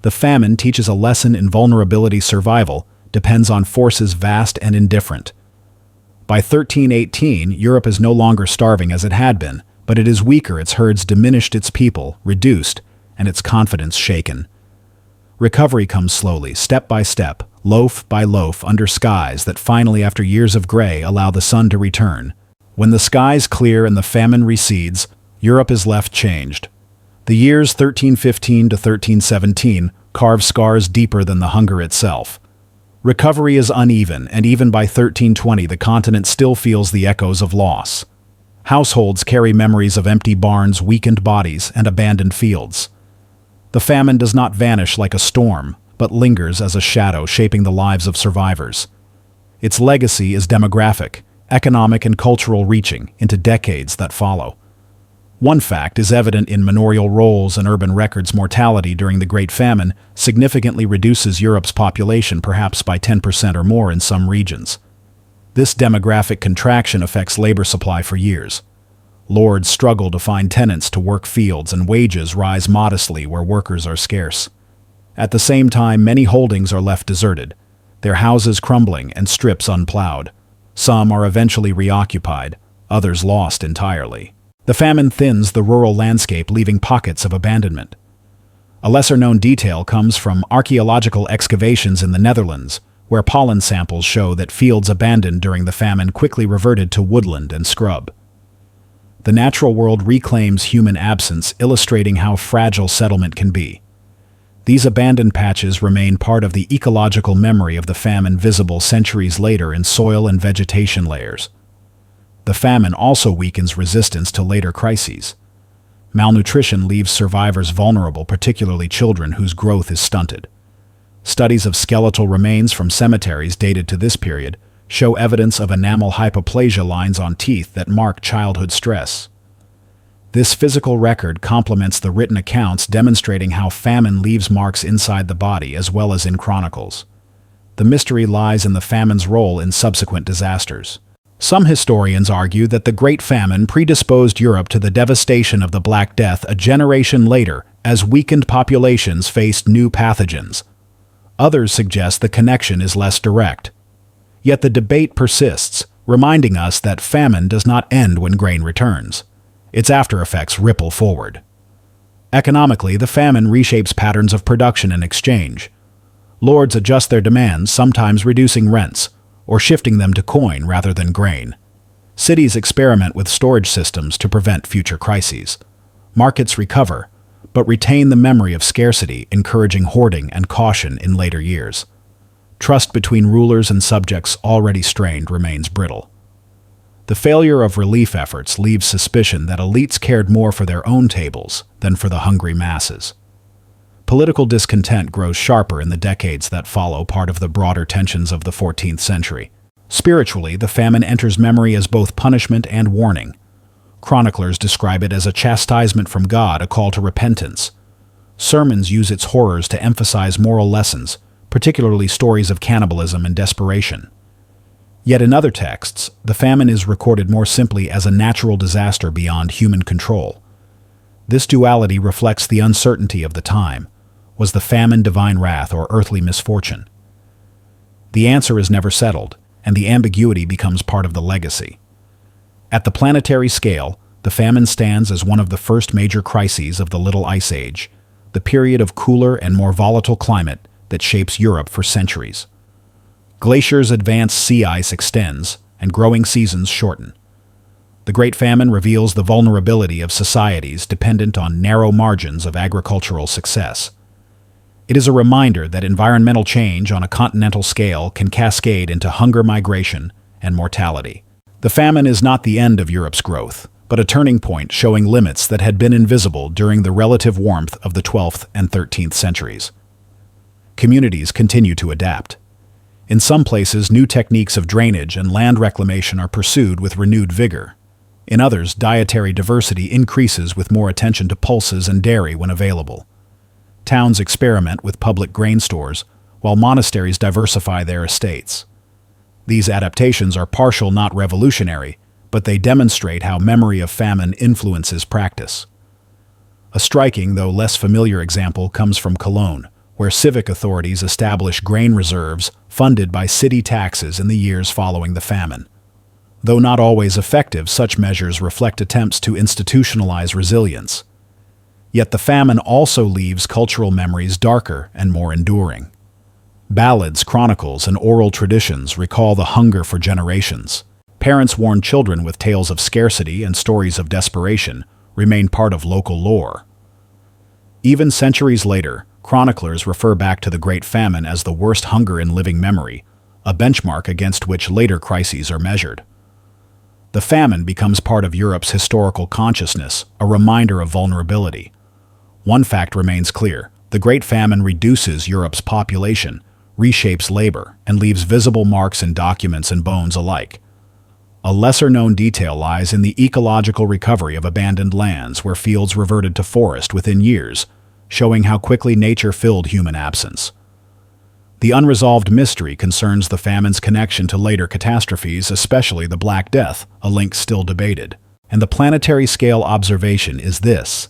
The famine teaches a lesson in vulnerability. Survival depends on forces vast and indifferent. By 1318, Europe is no longer starving as it had been, but it is weaker, its herds diminished, its people reduced, and its confidence shaken. Recovery comes slowly, step by step, loaf by loaf, under skies that finally, after years of gray, allow the sun to return. When the skies clear and the famine recedes, Europe is left changed. The years 1315 to 1317 carve scars deeper than the hunger itself. Recovery is uneven, and even by 1320 the continent still feels the echoes of loss. Households carry memories of empty barns, weakened bodies, and abandoned fields. The famine does not vanish like a storm, but lingers as a shadow, shaping the lives of survivors. Its legacy is demographic, economic, and cultural, reaching into decades that follow. One fact is evident in manorial rolls and urban records: mortality during the Great Famine significantly reduces Europe's population, perhaps by 10% or more in some regions. This demographic contraction affects labor supply for years. Lords struggle to find tenants to work fields, and wages rise modestly where workers are scarce. At the same time, many holdings are left deserted, their houses crumbling and strips unplowed. Some are eventually reoccupied, others lost entirely. The famine thins the rural landscape, leaving pockets of abandonment. A lesser-known detail comes from archaeological excavations in the Netherlands, where pollen samples show that fields abandoned during the famine quickly reverted to woodland and scrub. The natural world reclaims human absence, illustrating how fragile settlement can be. These abandoned patches remain part of the ecological memory of the famine, visible centuries later in soil and vegetation layers. The famine also weakens resistance to later crises. Malnutrition leaves survivors vulnerable, particularly children whose growth is stunted. Studies of skeletal remains from cemeteries dated to this period show evidence of enamel hypoplasia lines on teeth that mark childhood stress. This physical record complements the written accounts demonstrating how famine leaves marks inside the body as well as in chronicles. The mystery lies in the famine's role in subsequent disasters. Some historians argue that the Great Famine predisposed Europe to the devastation of the Black Death a generation later as weakened populations faced new pathogens. Others suggest the connection is less direct. Yet the debate persists, reminding us that famine does not end when grain returns. Its aftereffects ripple forward. Economically, the famine reshapes patterns of production and exchange. Lords adjust their demands, sometimes reducing rents, or shifting them to coin rather than grain. Cities experiment with storage systems to prevent future crises. Markets recover, but retain the memory of scarcity, encouraging hoarding and caution in later years. Trust between rulers and subjects, already strained, remains brittle. The failure of relief efforts leaves suspicion that elites cared more for their own tables than for the hungry masses. Political discontent grows sharper in the decades that follow, part of the broader tensions of the 14th century. Spiritually, the famine enters memory as both punishment and warning. Chroniclers describe it as a chastisement from God, a call to repentance. Sermons use its horrors to emphasize moral lessons, particularly stories of cannibalism and desperation. Yet in other texts, the famine is recorded more simply as a natural disaster beyond human control. This duality reflects the uncertainty of the time. Was the famine divine wrath or earthly misfortune? The answer is never settled, and the ambiguity becomes part of the legacy. At the planetary scale, the famine stands as one of the first major crises of the Little Ice Age, the period of cooler and more volatile climate that shapes Europe for centuries. Glaciers advance, sea ice extends, and growing seasons shorten. The Great Famine reveals the vulnerability of societies dependent on narrow margins of agricultural success. It is a reminder that environmental change on a continental scale can cascade into hunger, migration, and mortality. The famine is not the end of Europe's growth, but a turning point showing limits that had been invisible during the relative warmth of the 12th and 13th centuries. Communities continue to adapt. In some places, new techniques of drainage and land reclamation are pursued with renewed vigor. In others, dietary diversity increases with more attention to pulses and dairy when available. Towns experiment with public grain stores, while monasteries diversify their estates. These adaptations are partial, not revolutionary, but they demonstrate how memory of famine influences practice. A striking, though less familiar example comes from Cologne, where civic authorities establish grain reserves funded by city taxes in the years following the famine. Though not always effective, such measures reflect attempts to institutionalize resilience. Yet the famine also leaves cultural memories darker and more enduring. Ballads, chronicles, and oral traditions recall the hunger for generations. Parents warn children with tales of scarcity and stories of desperation remain part of local lore. Even centuries later, chroniclers refer back to the Great Famine as the worst hunger in living memory, a benchmark against which later crises are measured. The famine becomes part of Europe's historical consciousness, a reminder of vulnerability. One fact remains clear: the Great Famine reduces Europe's population, reshapes labor, and leaves visible marks in documents and bones alike. A lesser-known detail lies in the ecological recovery of abandoned lands where fields reverted to forest within years, showing how quickly nature filled human absence. The unresolved mystery concerns the famine's connection to later catastrophes, especially the Black Death, a link still debated. And the planetary scale observation is this: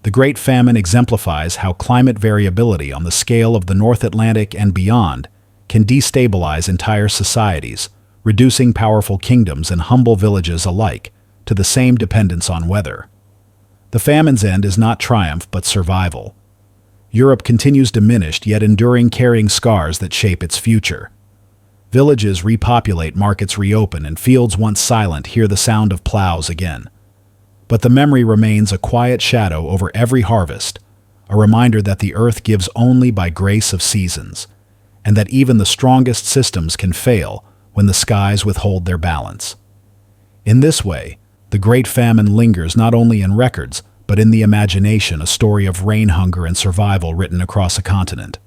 the Great Famine exemplifies how climate variability on the scale of the North Atlantic and beyond can destabilize entire societies, reducing powerful kingdoms and humble villages alike to the same dependence on weather. The famine's end is not triumph but survival. Europe continues diminished yet enduring, carrying scars that shape its future. Villages repopulate, markets reopen, and fields once silent hear the sound of plows again. But the memory remains a quiet shadow over every harvest, a reminder that the earth gives only by grace of seasons, and that even the strongest systems can fail when the skies withhold their balance. In this way, the Great Famine lingers not only in records, but in the imagination, a story of rain hunger and survival written across a continent.